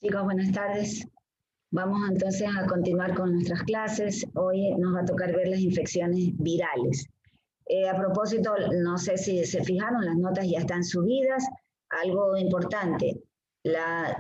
Chicos, buenas tardes. Vamos entonces a continuar con nuestras clases. Hoy nos va a tocar ver las infecciones virales. A propósito, no sé si se fijaron, las notas ya están subidas. Algo importante,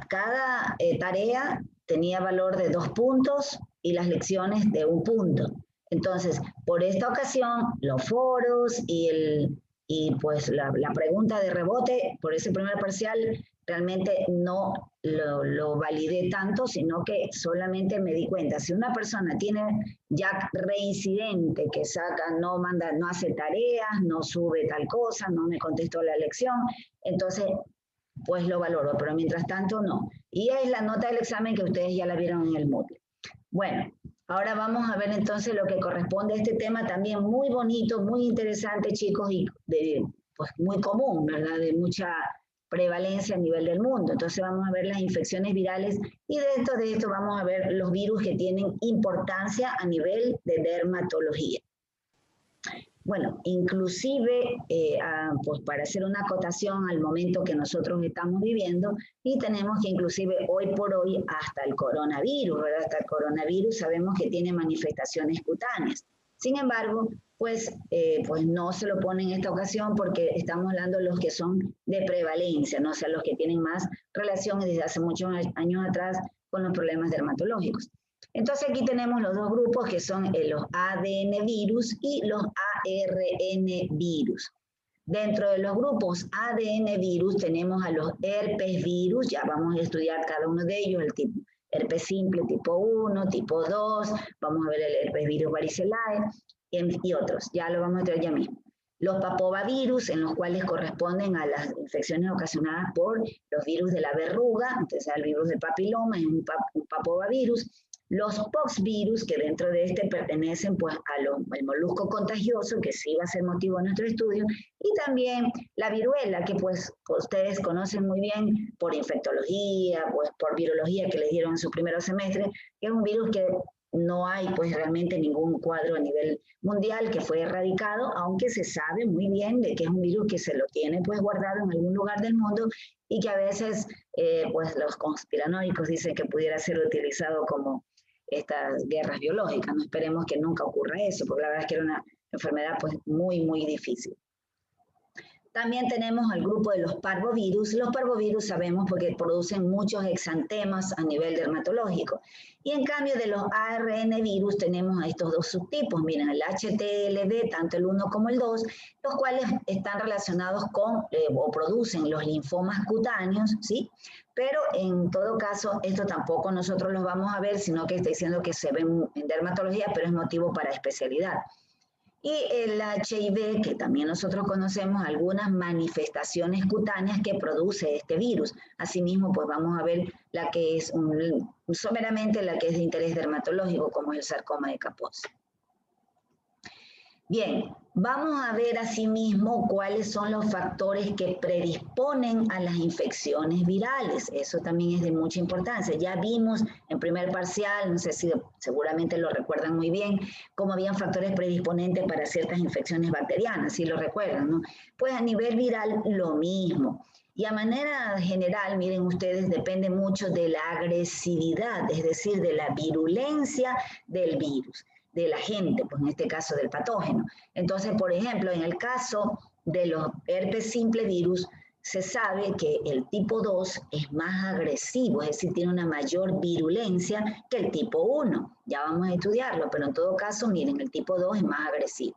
cada tarea tenía valor de 2 puntos y las lecciones de 1 punto. Entonces, por esta ocasión, los foros y pues la pregunta de rebote por ese primer parcial realmente no lo validé tanto, sino que solamente me di cuenta. Si una persona tiene ya reincidente que saca, no manda, no hace tareas, no sube tal cosa, no me contestó la lección, entonces pues lo valoro, pero mientras tanto no. Y es la nota del examen que ustedes ya la vieron en el Moodle. Bueno, ahora vamos a ver entonces lo que corresponde a este tema también muy bonito, muy interesante, chicos, y pues muy común, ¿verdad? De mucha prevalencia a nivel del mundo. Entonces vamos a ver las infecciones virales y dentro de esto vamos a ver los virus que tienen importancia a nivel de dermatología. Bueno, inclusive, pues para hacer una acotación al momento que nosotros estamos viviendo, y tenemos que inclusive hoy por hoy hasta el coronavirus, ¿verdad? Hasta el coronavirus sabemos que tiene manifestaciones cutáneas. Sin embargo, pues no se lo pone en esta ocasión porque estamos hablando de los que son de prevalencia, ¿no? O sea, los que tienen más relación desde hace muchos años atrás con los problemas dermatológicos. Entonces aquí tenemos los dos grupos que son los ADN virus y los ARN virus. Dentro de los grupos ADN virus tenemos a los herpes virus, ya vamos a estudiar cada uno de ellos, el tipo herpes simple tipo 1, tipo 2, vamos a ver el herpes virus varicelae y otros, ya lo vamos a estudiar ya mismo. Los papovavirus, en los cuales corresponden a las infecciones ocasionadas por los virus de la verruga, entonces el virus del papiloma es un papovavirus. Los poxvirus, que dentro de este pertenecen pues al molusco contagioso, que sí va a ser motivo de nuestro estudio, y también la viruela, que pues ustedes conocen muy bien por infectología, pues por virología que les dieron en su primer semestre, que es un virus que no hay pues realmente ningún cuadro a nivel mundial que fue erradicado, aunque se sabe muy bien de que es un virus que se lo tiene pues guardado en algún lugar del mundo y que a veces pues los conspiranoicos dicen que pudiera ser utilizado como estas guerras biológicas. No esperemos que nunca ocurra eso, porque la verdad es que era una enfermedad pues muy, muy difícil. También tenemos al grupo de los parvovirus. Los parvovirus sabemos porque producen muchos exantemas a nivel dermatológico. Y en cambio de los ARN virus tenemos a estos dos subtipos. Miren, el HTLV, tanto el 1 como el 2, los cuales están relacionados con o producen los linfomas cutáneos, ¿sí? Pero en todo caso, esto tampoco nosotros los vamos a ver, sino que está diciendo que se ven en dermatología, pero es motivo para especialidad. Y el HIV, que también nosotros conocemos algunas manifestaciones cutáneas que produce este virus. Asimismo, pues vamos a ver la que es someramente la que es de interés dermatológico, como es el sarcoma de Kaposi. Bien, vamos a ver asimismo cuáles son los factores que predisponen a las infecciones virales. Eso también es de mucha importancia. Ya vimos en primer parcial, no sé si seguramente lo recuerdan muy bien, cómo habían factores predisponentes para ciertas infecciones bacterianas, si lo recuerdan, ¿no? Pues a nivel viral lo mismo. Y a manera general, miren ustedes, depende mucho de la agresividad, es decir, de la virulencia del virus, del agente, pues en este caso del patógeno. Entonces, por ejemplo, en el caso de los herpes simple virus, se sabe que el tipo 2 es más agresivo, es decir, tiene una mayor virulencia que el tipo 1. Ya vamos a estudiarlo, pero en todo caso, miren, el tipo 2 es más agresivo.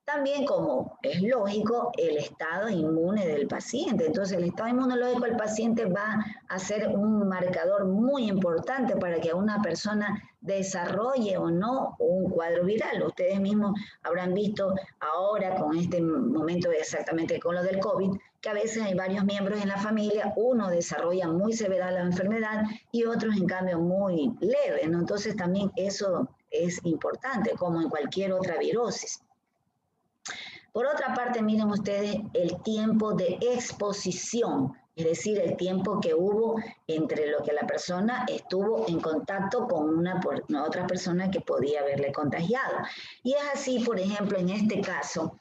También, como es lógico, el estado inmune del paciente. Entonces, el estado inmunológico del paciente va a ser un marcador muy importante para que una persona desarrolle o no un cuadro viral. Ustedes mismos habrán visto ahora con este momento exactamente con lo del COVID, que a veces hay varios miembros en la familia, uno desarrolla muy severa la enfermedad y otros en cambio muy leve, ¿no? Entonces también eso es importante, como en cualquier otra virosis. Por otra parte, miren ustedes el tiempo de exposición, es decir, el tiempo que hubo entre lo que la persona estuvo en contacto con una otra persona que podía haberle contagiado. Y es así, por ejemplo, en este caso,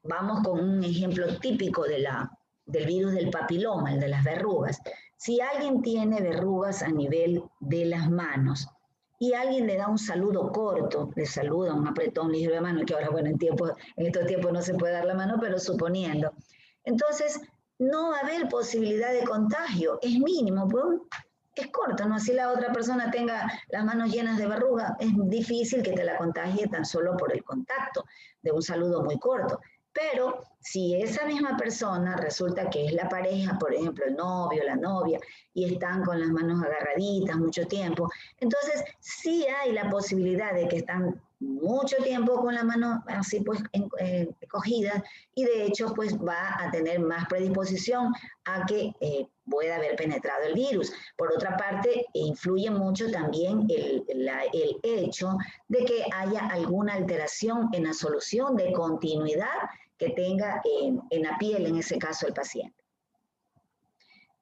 vamos con un ejemplo típico de la del virus del papiloma, el de las verrugas. Si alguien tiene verrugas a nivel de las manos y alguien le da un saludo corto, le saluda un apretón ligero de mano, que ahora, bueno, en estos tiempos no se puede dar la mano, pero suponiendo. Entonces, no va a haber posibilidad de contagio, es mínimo, pues, es corto, ¿no? Si la otra persona tenga las manos llenas de verruga, es difícil que te la contagie tan solo por el contacto de un saludo muy corto. Pero si esa misma persona resulta que es la pareja, por ejemplo, el novio, la novia, y están con las manos agarraditas mucho tiempo, entonces sí hay la posibilidad de que están mucho tiempo con las manos así pues cogidas y de hecho pues va a tener más predisposición a que pueda haber penetrado el virus. Por otra parte, influye mucho también el hecho de que haya alguna alteración en la solución de continuidad que tenga en la piel, en ese caso el paciente.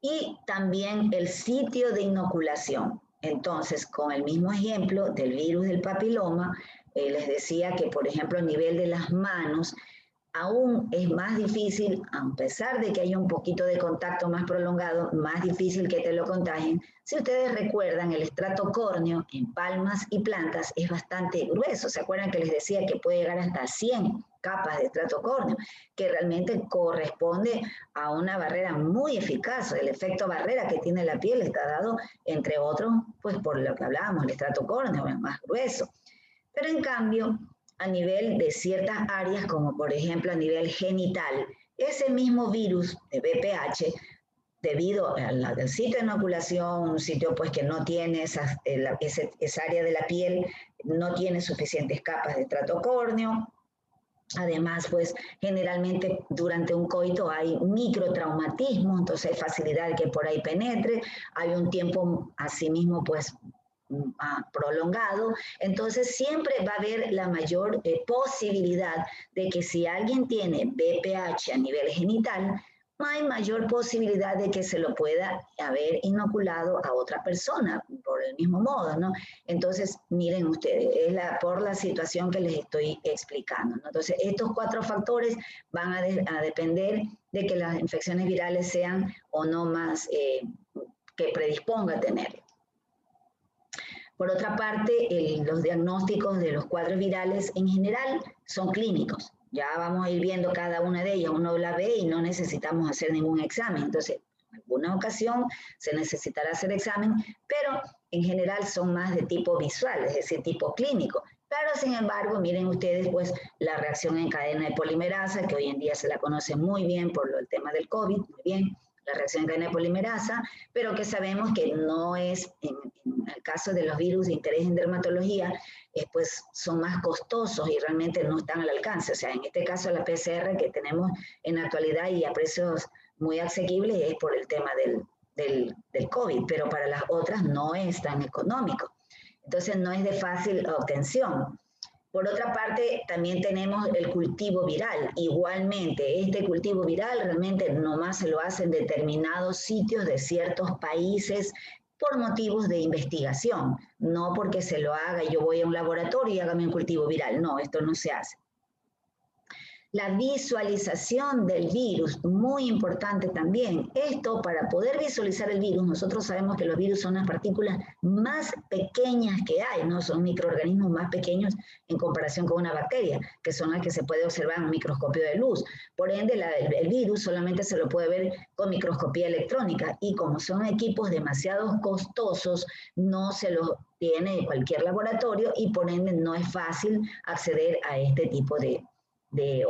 Y también el sitio de inoculación. Entonces, con el mismo ejemplo del virus del papiloma, les decía que, por ejemplo, a nivel de las manos, aún es más difícil, a pesar de que haya un poquito de contacto más prolongado, más difícil que te lo contagien. Si ustedes recuerdan, el estrato córneo en palmas y plantas es bastante grueso. ¿Se acuerdan que les decía que puede llegar hasta 100 capas de estrato córneo, que realmente corresponde a una barrera muy eficaz? El efecto barrera que tiene la piel está dado, entre otros, pues por lo que hablábamos, el estrato córneo es más grueso. Pero en cambio, a nivel de ciertas áreas, como por ejemplo a nivel genital, ese mismo virus de VPH, debido al sitio de inoculación, un sitio pues que no tiene esa área de la piel, no tiene suficientes capas de estrato córneo. Además, pues generalmente durante un coito hay microtraumatismo, entonces hay facilidad de que por ahí penetre, hay un tiempo asimismo pues prolongado, entonces siempre va a haber la mayor posibilidad de que si alguien tiene VPH a nivel genital, hay mayor posibilidad de que se lo pueda haber inoculado a otra persona por el mismo modo, ¿no? Entonces, miren ustedes, es por la situación que les estoy explicando, ¿no? Entonces, estos 4 factores van a depender de que las infecciones virales sean o no más que predisponga a tenerlo. Por otra parte, los diagnósticos de los cuadros virales en general son clínicos. Ya vamos a ir viendo cada una de ellas, uno la ve y no necesitamos hacer ningún examen. Entonces, en alguna ocasión se necesitará hacer examen, pero en general son más de tipo visual, es decir, tipo clínico. Pero, sin embargo, miren ustedes, pues, la reacción en cadena de polimerasa, que hoy en día se la conoce muy bien por el tema del COVID, muy bien, la reacción en cadena de polimerasa, pero que sabemos que no es, en el caso de los virus de interés en dermatología, pues son más costosos y realmente no están al alcance. O sea, en este caso la PCR que tenemos en la actualidad y a precios muy asequibles es por el tema del COVID, pero para las otras no es tan económico. Entonces no es de fácil obtención. Por otra parte, también tenemos el cultivo viral. Igualmente, este cultivo viral realmente nomás se lo hacen determinados sitios de ciertos países por motivos de investigación, no porque se lo haga, yo voy a un laboratorio y hágame un cultivo viral. No, esto no se hace. La visualización del virus, muy importante también. Esto, para poder visualizar el virus, nosotros sabemos que los virus son las partículas más pequeñas que hay, ¿no? Son microorganismos más pequeños en comparación con una bacteria, que son las que se puede observar en un microscopio de luz. Por ende, el virus solamente se lo puede ver con microscopía electrónica y como son equipos demasiado costosos, no se los tiene cualquier laboratorio y por ende no es fácil acceder a este tipo de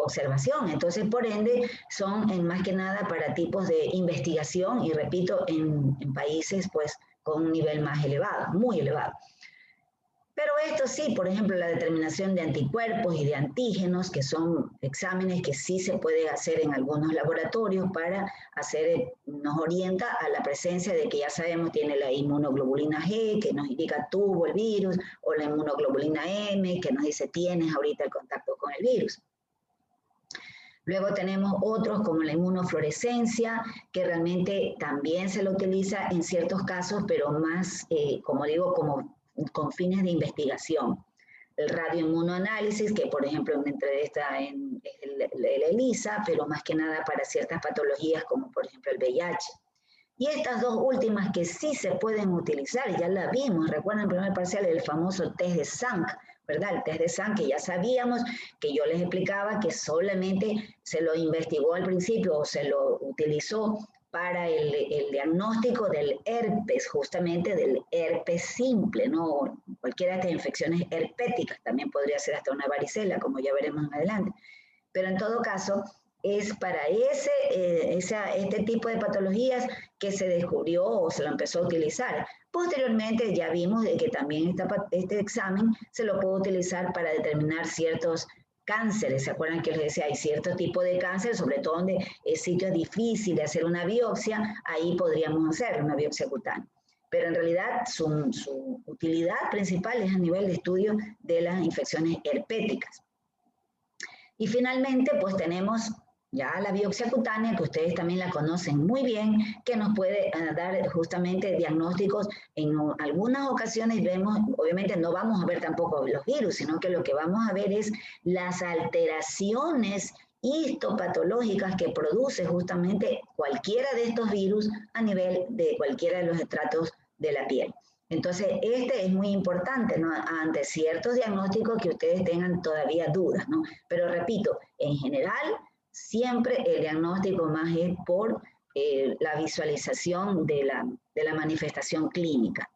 observación. Entonces, por ende, son más que nada para tipos de investigación y, repito, en países pues con un nivel más elevado, muy elevado. Pero esto sí, por ejemplo, la determinación de anticuerpos y de antígenos, que son exámenes que sí se puede hacer en algunos laboratorios para hacer, nos orienta a la presencia de que ya sabemos tiene la inmunoglobulina G, que nos indica tuvo el virus, o la inmunoglobulina M, que nos dice tienes ahorita el contacto con el virus. Luego tenemos otros como la inmunofluorescencia, que realmente también se lo utiliza en ciertos casos, pero más, como digo, como con fines de investigación. el radioinmunoanálisis, que por ejemplo está en el ELISA, pero más que nada para ciertas patologías como por ejemplo el VIH. Y estas dos últimas que sí se pueden utilizar, ya la vimos, recuerdan el primer parcial, el famoso test de Sank, ¿verdad? El test de Sank que ya sabíamos, que yo les explicaba que solamente se lo investigó al principio o se lo utilizó para el diagnóstico del herpes, justamente del herpes simple, ¿no? Cualquiera de estas infecciones herpéticas, también podría ser hasta una varicela, como ya veremos más adelante. Pero en todo caso, es para este tipo de patologías que se descubrió o se lo empezó a utilizar. Posteriormente ya vimos de que también este examen se lo puede utilizar para determinar ciertos cánceres. ¿Se acuerdan que les decía? Hay cierto tipo de cáncer, sobre todo donde es sitio difícil de hacer una biopsia, ahí podríamos hacer una biopsia cutánea. Pero en realidad su utilidad principal es a nivel de estudio de las infecciones herpéticas. Y finalmente, pues tenemos ya la biopsia cutánea, que ustedes también la conocen muy bien, que nos puede dar justamente diagnósticos. En algunas ocasiones vemos, obviamente no vamos a ver tampoco los virus, sino que lo que vamos a ver es las alteraciones histopatológicas que produce justamente cualquiera de estos virus a nivel de cualquiera de los estratos de la piel. Entonces, este es muy importante, ¿no? Ante ciertos diagnósticos que ustedes tengan todavía dudas, ¿no? Pero repito, en general, siempre el diagnóstico más es por la visualización de la manifestación clínica.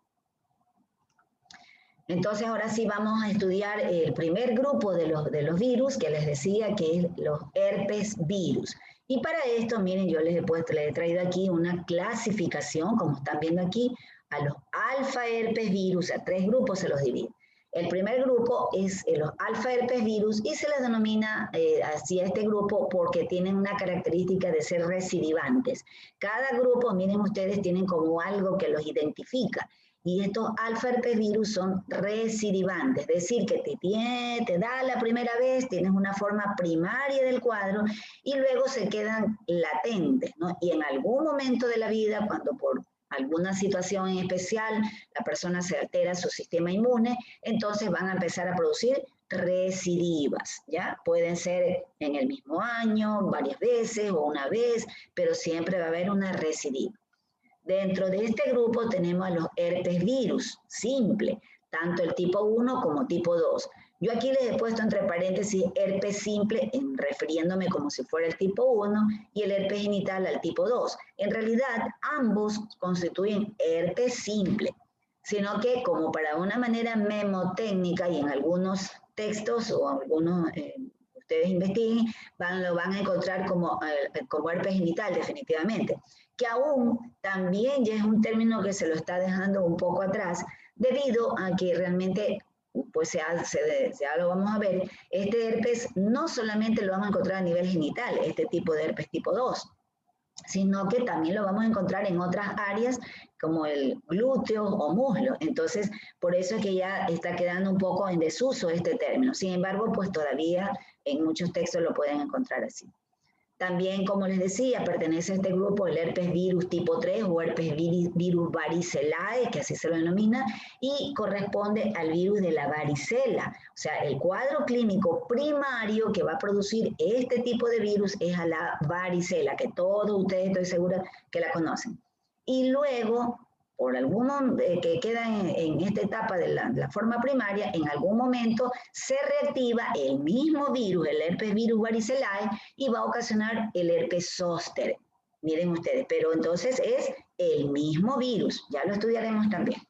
Entonces, ahora sí vamos a estudiar el primer grupo de los virus que les decía que es los herpes virus. Y para esto, miren, yo les he traído aquí una clasificación, como están viendo aquí, a los alfa herpes virus, a 3 grupos se los divide. El primer grupo es los alfa herpes virus y se les denomina así a este grupo porque tienen una característica de ser recidivantes. Cada grupo, miren ustedes, tienen como algo que los identifica. Y estos alfa herpes virus son recidivantes, es decir, que te da la primera vez, tienes una forma primaria del cuadro y luego se quedan latentes, ¿no? Y en algún momento de la vida, cuando por alguna situación en especial la persona se altera su sistema inmune, entonces van a empezar a producir recidivas, ¿ya? Pueden ser en el mismo año, varias veces o una vez, pero siempre va a haber una recidiva. Dentro de este grupo tenemos a los herpes virus, simple, tanto el tipo 1 como tipo 2. Yo aquí les he puesto entre paréntesis herpes simple, refiriéndome como si fuera el tipo 1, y el herpes genital al tipo 2. En realidad, ambos constituyen herpes simple, sino que como para una manera memotécnica y en algunos textos o algunos ustedes investiguen, lo van a encontrar como herpes genital definitivamente, que aún también ya es un término que se lo está dejando un poco atrás, debido a que realmente, pues ya lo vamos a ver, este herpes no solamente lo vamos a encontrar a nivel genital, este tipo de herpes tipo 2, sino que también lo vamos a encontrar en otras áreas como el glúteo o muslo. Entonces, por eso es que ya está quedando un poco en desuso este término. Sin embargo, pues todavía en muchos textos lo pueden encontrar así. También, como les decía, pertenece a este grupo el herpes virus tipo 3 o herpes virus varicelae, que así se lo denomina, y corresponde al virus de la varicela. O sea, el cuadro clínico primario que va a producir este tipo de virus es a la varicela, que todos ustedes estoy segura que la conocen. Y luego, por alguno que queda en esta etapa de la forma primaria, en algún momento se reactiva el mismo virus, el herpes virus varicelae, y va a ocasionar el herpes zóster. Miren ustedes, pero entonces es el mismo virus, ya lo estudiaremos también.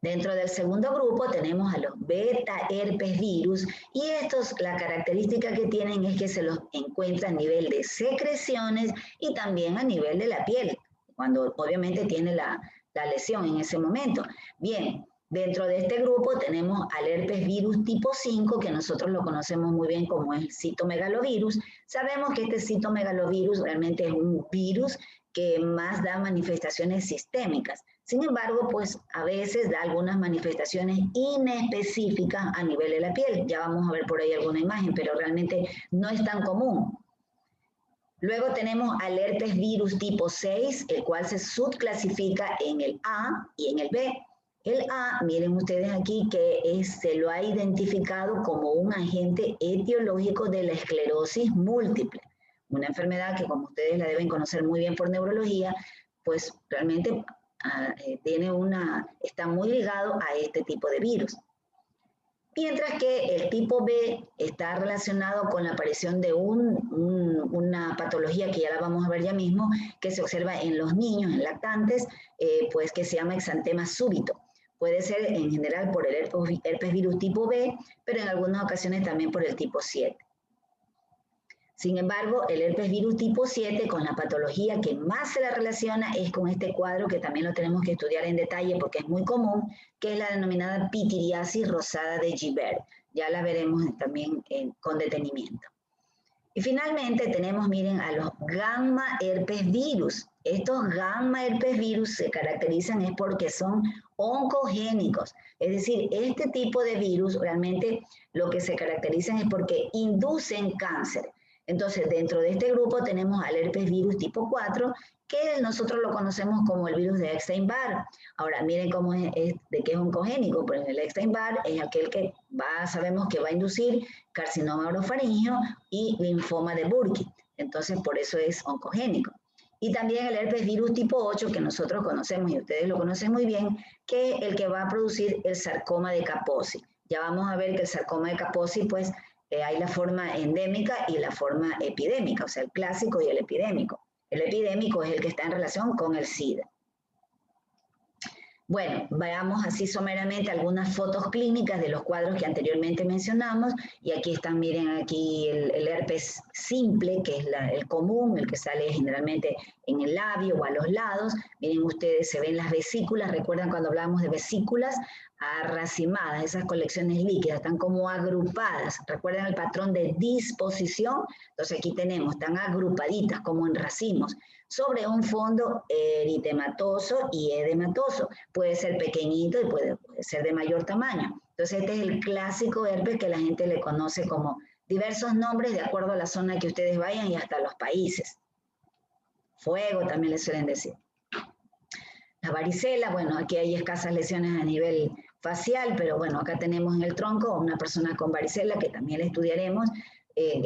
Dentro del segundo grupo tenemos a los beta herpes virus y estos, la característica que tienen es que se los encuentra a nivel de secreciones y también a nivel de la piel, cuando obviamente tiene la lesión en ese momento. Bien, dentro de este grupo tenemos al herpes virus tipo 5, que nosotros lo conocemos muy bien como el citomegalovirus. Sabemos que este citomegalovirus realmente es un virus que más da manifestaciones sistémicas. Sin embargo, pues a veces da algunas manifestaciones inespecíficas a nivel de la piel. Ya vamos a ver por ahí alguna imagen, pero realmente no es tan común. Luego tenemos al herpes virus tipo 6, el cual se subclasifica en el A y en el B. El A, miren ustedes aquí que se lo ha identificado como un agente etiológico de la esclerosis múltiple, una enfermedad que como ustedes la deben conocer muy bien por neurología, pues realmente está muy ligado a este tipo de virus. Mientras que el tipo B está relacionado con la aparición de una patología que ya la vamos a ver ya mismo, que se observa en los niños, en lactantes, pues que se llama exantema súbito. Puede ser en general por el herpes virus tipo B, pero en algunas ocasiones también por el tipo 7. Sin embargo, el herpes virus tipo 7, con la patología que más se la relaciona, es con este cuadro que también lo tenemos que estudiar en detalle porque es muy común, que es la denominada pityriasis rosada de Gibert. Ya la veremos también con detenimiento. Y finalmente tenemos, miren, a los gamma herpes virus. Estos gamma herpes virus se caracterizan es porque son oncogénicos. Es decir, este tipo de virus realmente lo que se caracterizan es porque inducen cáncer. Entonces, dentro de este grupo tenemos al herpes virus tipo 4, que nosotros lo conocemos como el virus de Epstein-Barr. Ahora, miren cómo de qué es oncogénico, pues el Epstein-Barr es aquel que sabemos que va a inducir carcinoma orofaríngeo y linfoma de Burkitt. Entonces, por eso es oncogénico. Y también el herpes virus tipo 8, que nosotros conocemos y ustedes lo conocen muy bien, que es el que va a producir el sarcoma de Kaposi. Ya vamos a ver que el sarcoma de Kaposi, pues, hay la forma endémica y la forma epidémica, o sea, el clásico y el epidémico. El epidémico es el que está en relación con el SIDA. Bueno, veamos así someramente algunas fotos clínicas de los cuadros que anteriormente mencionamos, y aquí están, miren aquí el herpes simple, que es el común, el que sale generalmente en el labio o a los lados. Miren ustedes, se ven las vesículas, recuerdan cuando hablábamos de vesículas arracimadas, esas colecciones líquidas, están como agrupadas, recuerdan el patrón de disposición, entonces aquí tenemos, están agrupaditas como en racimos, sobre un fondo eritematoso y edematoso. Puede ser pequeñito y puede ser de mayor tamaño. Entonces este es el clásico herpes que la gente le conoce como diversos nombres de acuerdo a la zona que ustedes vayan y hasta los países. Fuego también le suelen decir. La varicela, bueno, aquí hay escasas lesiones a nivel facial, pero bueno, acá tenemos en el tronco una persona con varicela que también la estudiaremos,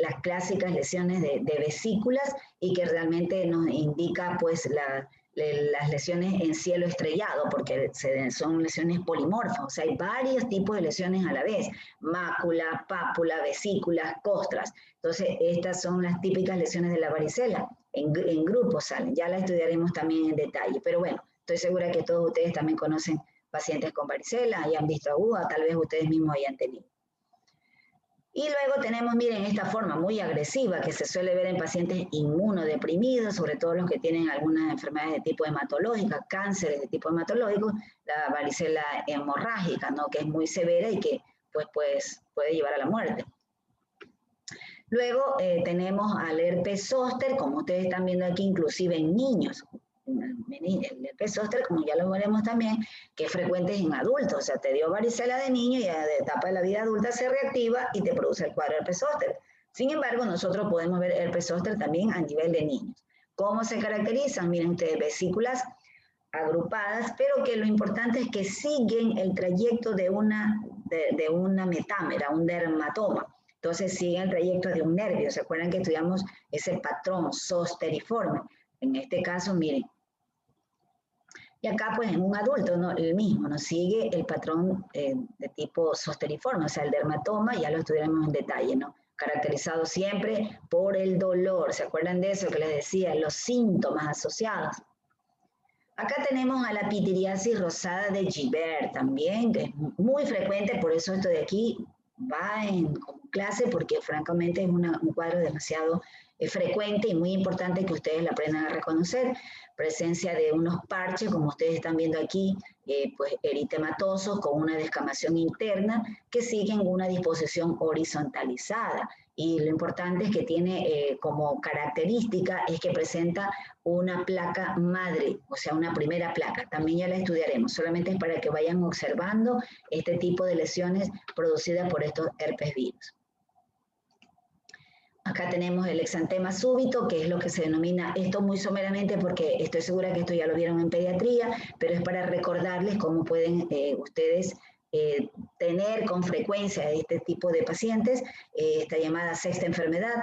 las clásicas lesiones de vesículas y que realmente nos indica pues las lesiones en cielo estrellado, porque son lesiones polimorfas, o sea, hay varios tipos de lesiones a la vez, mácula, pápula, vesículas, costras. Entonces, estas son las típicas lesiones de la varicela, en grupos salen, ya las estudiaremos también en detalle, pero bueno, estoy segura que todos ustedes también conocen pacientes con varicela, hayan visto aguda, tal vez ustedes mismos hayan tenido. Y luego tenemos, miren, esta forma muy agresiva que se suele ver en pacientes inmunodeprimidos, sobre todo los que tienen algunas enfermedades de tipo hematológica, cánceres de tipo hematológico, la varicela hemorrágica, ¿no? Que es muy severa y que pues puede llevar a la muerte. Luego tenemos al herpes zóster, como ustedes están viendo aquí, inclusive en niños. El herpes zóster, como ya lo veremos también, que es frecuente en adultos, o sea, te dio varicela de niño y a la etapa de la vida adulta se reactiva y te produce el cuadro herpes zóster. Sin embargo, nosotros podemos ver herpes zóster también a nivel de niños. ¿Cómo se caracterizan? Miren ustedes, vesículas agrupadas, pero que lo importante es que siguen el trayecto de una metámera, un dermatoma. Entonces siguen el trayecto de un nervio. ¿Se acuerdan que estudiamos ese patrón zosteriforme? En este caso, miren. Y acá, pues, en un adulto, ¿no? El mismo, ¿no? Sigue el patrón de tipo zosteriforme, o sea, el dermatoma, ya lo estudiaremos en detalle, ¿no? Caracterizado siempre por el dolor. ¿Se acuerdan de eso que les decía? Los síntomas asociados. Acá tenemos a la pityriasis rosada de Gibert también, que es muy frecuente, por eso esto de aquí va como clase, porque francamente es un cuadro demasiado frecuente y muy importante que ustedes la aprendan a reconocer. Presencia de unos parches, como ustedes están viendo aquí, pues eritematosos con una descamación interna que siguen una disposición horizontalizada. Y lo importante es que tiene como característica es que presenta una placa madre, o sea, una primera placa. También ya la estudiaremos, solamente es para que vayan observando este tipo de lesiones producidas por estos herpes virus. Acá tenemos el exantema súbito, que es lo que se denomina, esto muy someramente porque estoy segura que esto ya lo vieron en pediatría, pero es para recordarles cómo pueden ustedes tener con frecuencia este tipo de pacientes, esta llamada sexta enfermedad,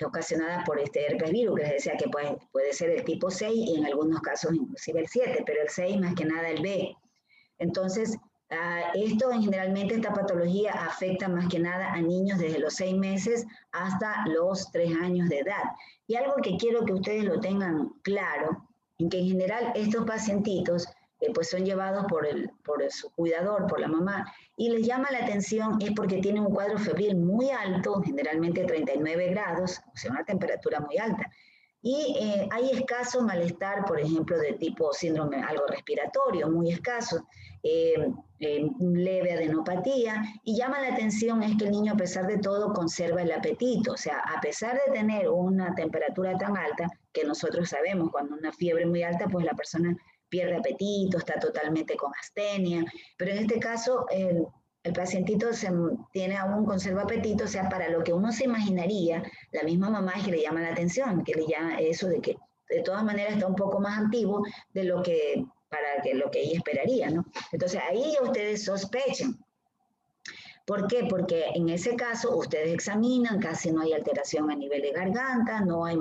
ocasionada por este herpes virus, que les decía que puede ser el tipo 6 y en algunos casos inclusive el 7, pero el 6 más que nada el B. Entonces, esto generalmente, esta patología afecta más que nada a niños desde los 6 meses hasta los 3 años de edad. Y algo que quiero que ustedes lo tengan claro, en que en general estos pacientitos pues son llevados por su cuidador, por la mamá, y les llama la atención es porque tienen un cuadro febril muy alto, generalmente 39 grados, o sea, una temperatura muy alta. Y hay escaso malestar, por ejemplo, de tipo síndrome algo respiratorio, muy escaso, leve adenopatía, y llama la atención es que el niño a pesar de todo conserva el apetito, o sea, a pesar de tener una temperatura tan alta, que nosotros sabemos cuando una fiebre muy alta, pues la persona pierde apetito, está totalmente con astenia, pero en este caso el pacientito tiene aún conserva apetito, o sea, para lo que uno se imaginaría, la misma mamá es que le llama la atención, que le llama eso de que de todas maneras está un poco más activo de lo que, para que lo que ella esperaría, ¿no? Entonces ahí ya ustedes sospechan. ¿Por qué? Porque en ese caso ustedes examinan, casi no hay alteración a nivel de garganta, no hay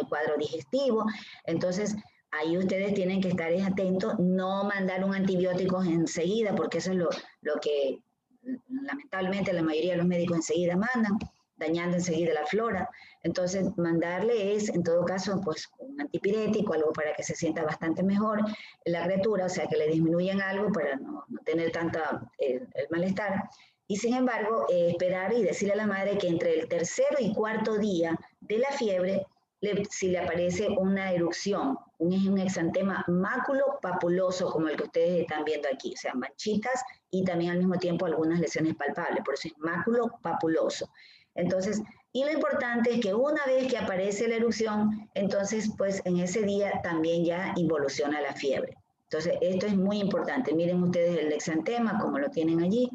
cuadro digestivo, entonces ahí ustedes tienen que estar atentos, no mandar un antibiótico enseguida, porque eso es lo que lamentablemente la mayoría de los médicos enseguida mandan, dañando enseguida la flora. Entonces, mandarle es, en todo caso, pues un antipirético, algo para que se sienta bastante mejor la criatura, o sea, que le disminuyan algo para no tener tanta el malestar. Y sin embargo, esperar y decirle a la madre que entre el tercero y cuarto día de la fiebre, si le aparece una erupción, un exantema máculo-papuloso, como el que ustedes están viendo aquí, o sea, manchitas y también al mismo tiempo algunas lesiones palpables, por eso es máculo-papuloso. Entonces, y lo importante es que una vez que aparece la erupción, entonces, pues en ese día también ya involuciona la fiebre. Entonces, esto es muy importante. Miren ustedes el exantema, como lo tienen allí.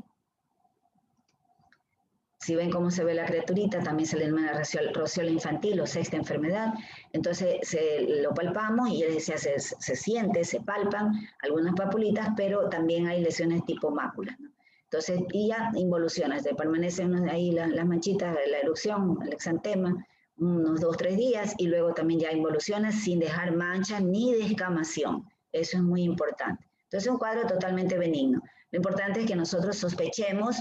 Si ven cómo se ve la criaturita, también se le denomina rociola infantil o sexta enfermedad. Entonces lo palpamos y les decía, se siente, se palpan algunas papulitas, pero también hay lesiones tipo máculas, ¿no? Entonces, y ya involuciona, permanecen ahí las manchitas, la erupción, el exantema, unos 2-3 días, y luego también ya involuciona sin dejar mancha ni descamación. Eso es muy importante. Entonces, es un cuadro totalmente benigno. Lo importante es que nosotros sospechemos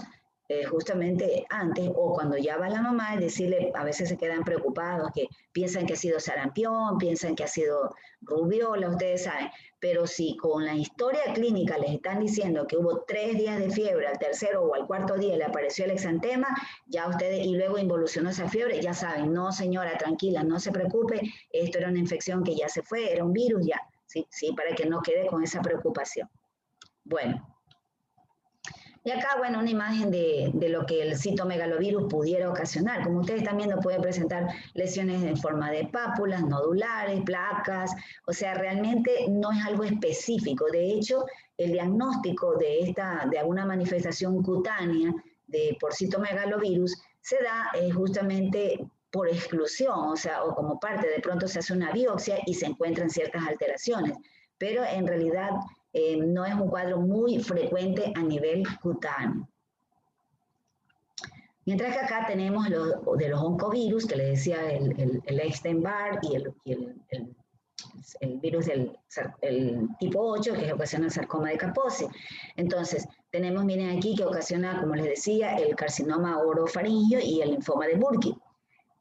justamente antes o cuando ya va la mamá, decirle, a veces se quedan preocupados, que piensan que ha sido sarampión, piensan que ha sido rubiola, ustedes saben, pero si con la historia clínica les están diciendo que hubo 3 días de fiebre, al tercero o al cuarto día le apareció el exantema, ya ustedes, y luego involucionó esa fiebre, ya saben, no señora, tranquila, no se preocupe, esto era una infección que ya se fue, era un virus, ya, sí, para que no quede con esa preocupación. Bueno. Y acá, bueno, una imagen de lo que el citomegalovirus pudiera ocasionar. Como ustedes están viendo, puede presentar lesiones en forma de pápulas, nodulares, placas, o sea, realmente no es algo específico. De hecho, el diagnóstico de alguna manifestación cutánea por citomegalovirus se da justamente por exclusión, o sea, o como parte, de pronto se hace una biopsia y se encuentran ciertas alteraciones, pero en realidad no es un cuadro muy frecuente a nivel cutáneo. Mientras que acá tenemos de los oncovirus, que les decía el Epstein-Barr y el virus del tipo 8, que ocasiona el sarcoma de Kaposi. Entonces, tenemos, miren aquí, que ocasiona, como les decía, el carcinoma orofaringio y el linfoma de Burkitt.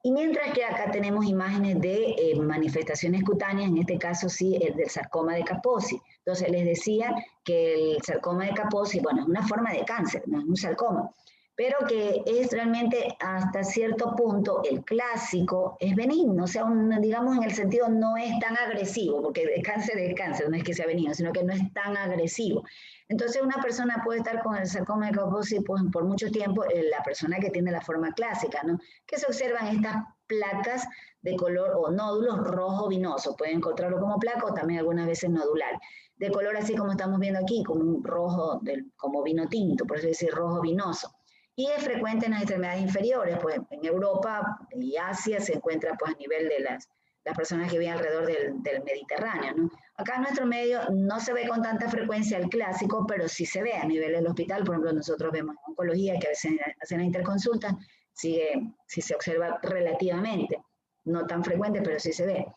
Y mientras que acá tenemos imágenes de manifestaciones cutáneas, en este caso sí, el del sarcoma de Kaposi. Entonces les decía que el sarcoma de Kaposi, bueno, es una forma de cáncer, no es un sarcoma, pero que es realmente hasta cierto punto el clásico, es benigno, o sea, digamos en el sentido no es tan agresivo, porque el cáncer es cáncer, no es que sea benigno, sino que no es tan agresivo. Entonces una persona puede estar con el sarcoma de Kaposi pues, por mucho tiempo, la persona que tiene la forma clásica, ¿no? Que se observan estas placas de color o nódulos rojo vinoso, pueden encontrarlo como placa o también algunas veces nodular, de color así como estamos viendo aquí, como un rojo, como vino tinto, por eso decir rojo vinoso. y es frecuente en las extremidades inferiores, pues en Europa y Asia se encuentra pues a nivel de las personas que viven alrededor del Mediterráneo, ¿no? Acá en nuestro medio no se ve con tanta frecuencia el clásico, pero sí se ve a nivel del hospital. Por ejemplo, nosotros vemos en oncología que a veces hacen la interconsulta, sí se observa relativamente, no tan frecuente, pero sí se ve.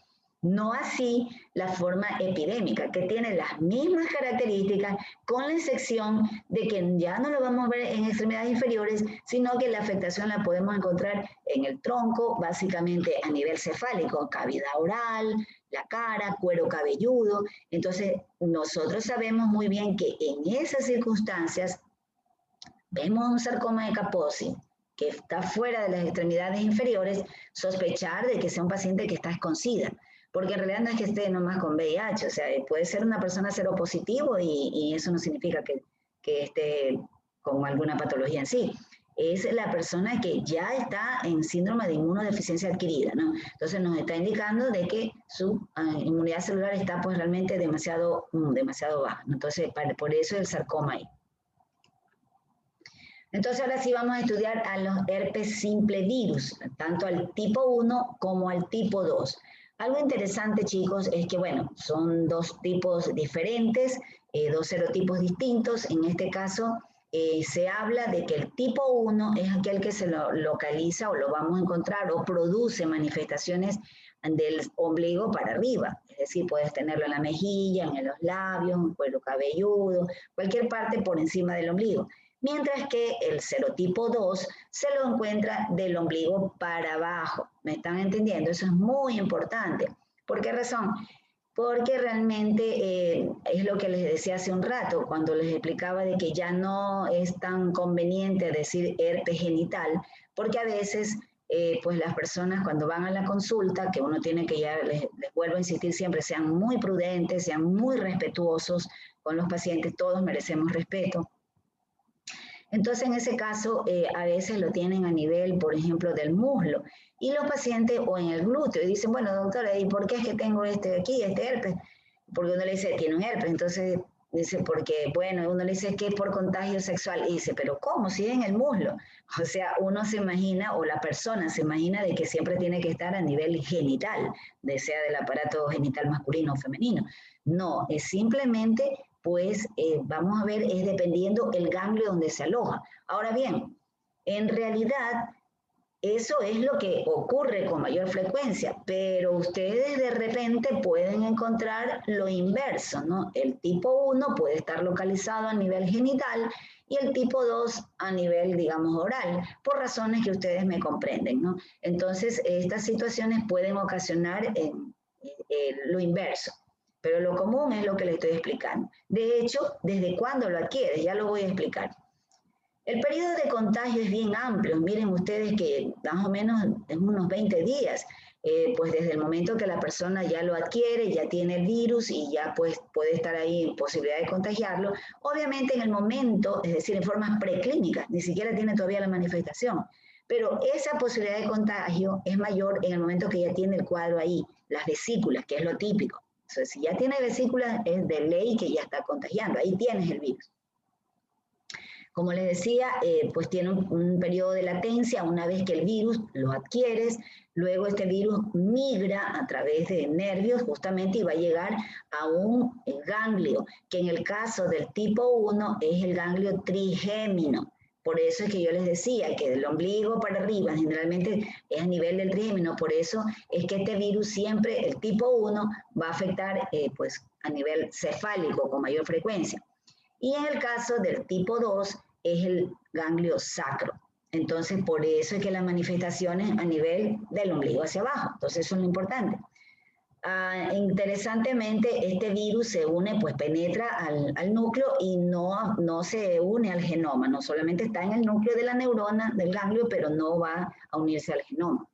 No así la forma epidémica, que tiene las mismas características, con la excepción de que ya no lo vamos a ver en extremidades inferiores, sino que la afectación la podemos encontrar en el tronco, básicamente a nivel cefálico, cavidad oral, la cara, cuero cabelludo. Entonces, nosotros sabemos muy bien que en esas circunstancias vemos un sarcoma de Kaposi que está fuera de las extremidades inferiores, sospechar de que sea un paciente que está escondida, porque en realidad no es que esté nomás con VIH, o sea, puede ser una persona seropositivo y eso no significa que esté con alguna patología en sí. Es la persona que ya está en síndrome de inmunodeficiencia adquirida, ¿no? Entonces nos está indicando de que su inmunidad celular está pues realmente demasiado baja, ¿no? Entonces por eso el sarcoma ahí. Entonces ahora sí vamos a estudiar a los herpes simple virus, tanto al tipo 1 como al tipo 2. Algo interesante, chicos, es que, bueno, son dos tipos diferentes, dos serotipos distintos. En este caso, se habla de que el tipo 1 es aquel que se lo localiza o lo vamos a encontrar o produce manifestaciones del ombligo para arriba. Es decir, puedes tenerlo en la mejilla, en los labios, en el cuero cabelludo, cualquier parte por encima del ombligo. Mientras que el serotipo 2 se lo encuentra del ombligo para abajo. ¿Me están entendiendo? Eso es muy importante. ¿Por qué razón? Porque realmente es lo que les decía hace un rato, cuando les explicaba de que ya no es tan conveniente decir herpes genital, porque a veces pues las personas cuando van a la consulta, que uno tiene que ya, les vuelvo a insistir siempre, sean muy prudentes, sean muy respetuosos con los pacientes, todos merecemos respeto. Entonces, en ese caso, a veces lo tienen a nivel, por ejemplo, del muslo. Y los pacientes, o en el glúteo, y dicen, bueno, doctora, ¿y por qué es que tengo este herpes? Porque uno le dice, tiene un herpes. Entonces, dice, porque, bueno, uno le dice que es por contagio sexual. Y dice, pero ¿cómo? Si es en el muslo. O sea, uno se imagina, o la persona se imagina de que siempre tiene que estar a nivel genital, sea del aparato genital masculino o femenino. No, es simplemente pues vamos a ver, es dependiendo el ganglio donde se aloja. Ahora bien, en realidad, eso es lo que ocurre con mayor frecuencia, pero ustedes de repente pueden encontrar lo inverso, ¿no? El tipo 1 puede estar localizado a nivel genital y el tipo 2 a nivel, digamos, oral, por razones que ustedes me comprenden, ¿no? Entonces, estas situaciones pueden ocasionar lo inverso. Pero lo común es lo que les estoy explicando. De hecho, ¿desde cuándo lo adquieres? Ya lo voy a explicar. El periodo de contagio es bien amplio. Miren ustedes que más o menos en unos 20 días, pues desde el momento que la persona ya lo adquiere, ya tiene el virus y ya pues puede estar ahí en posibilidad de contagiarlo. Obviamente en el momento, es decir, en formas preclínicas, ni siquiera tiene todavía la manifestación. Pero esa posibilidad de contagio es mayor en el momento que ya tiene el cuadro ahí, las vesículas, que es lo típico. Entonces, si ya tiene vesículas, es de ley que ya está contagiando. Ahí tienes el virus. Como les decía, pues tiene un periodo de latencia una vez que el virus lo adquieres. Luego este virus migra a través de nervios justamente y va a llegar a un ganglio, que en el caso del tipo 1 es el ganglio trigémino. Por eso es que yo les decía que del ombligo para arriba generalmente es a nivel del trigémino. Por eso es que este virus siempre, el tipo 1, va a afectar pues a nivel cefálico con mayor frecuencia. Y en el caso del tipo 2 es el ganglio sacro. Entonces, por eso es que las manifestaciones a nivel del ombligo hacia abajo. Entonces, eso es lo importante. Interesantemente, este virus se une, pues penetra al núcleo y no se une al genoma. No solamente está en el núcleo de la neurona, del ganglio, pero no va a unirse al genoma.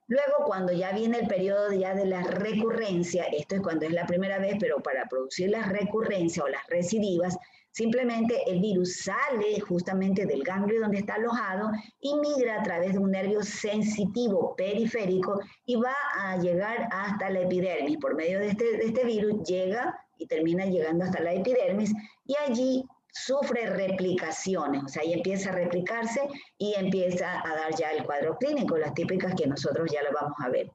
Luego, cuando ya viene el periodo ya de la recurrencia, esto es cuando es la primera vez, pero para producir la recurrencia o las recidivas, simplemente el virus sale justamente del ganglio donde está alojado y migra a través de un nervio sensitivo periférico y va a llegar hasta la epidermis. Por medio de este virus llega y termina llegando hasta la epidermis y allí sufre replicaciones, o sea, ahí empieza a replicarse y empieza a dar ya el cuadro clínico, las típicas que nosotros ya lo vamos a ver.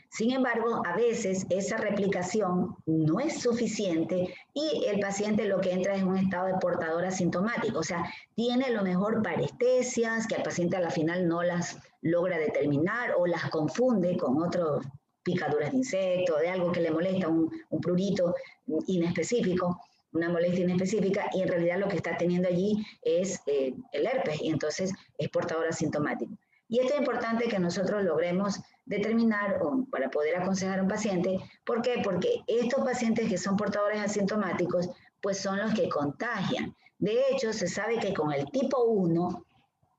Sin embargo, a veces esa replicación no es suficiente y el paciente lo que entra es un estado de portador asintomático, o sea, tiene a lo mejor parestesias que el paciente a la final no las logra determinar o las confunde con otras picaduras de insecto, de algo que le molesta, un prurito inespecífico, una molestia inespecífica, y en realidad lo que está teniendo allí es el herpes, y entonces es portador asintomático. Y esto es importante que nosotros logremos determinar para poder aconsejar a un paciente. ¿Por qué? Porque estos pacientes que son portadores asintomáticos, pues son los que contagian. De hecho, se sabe que con el tipo 1,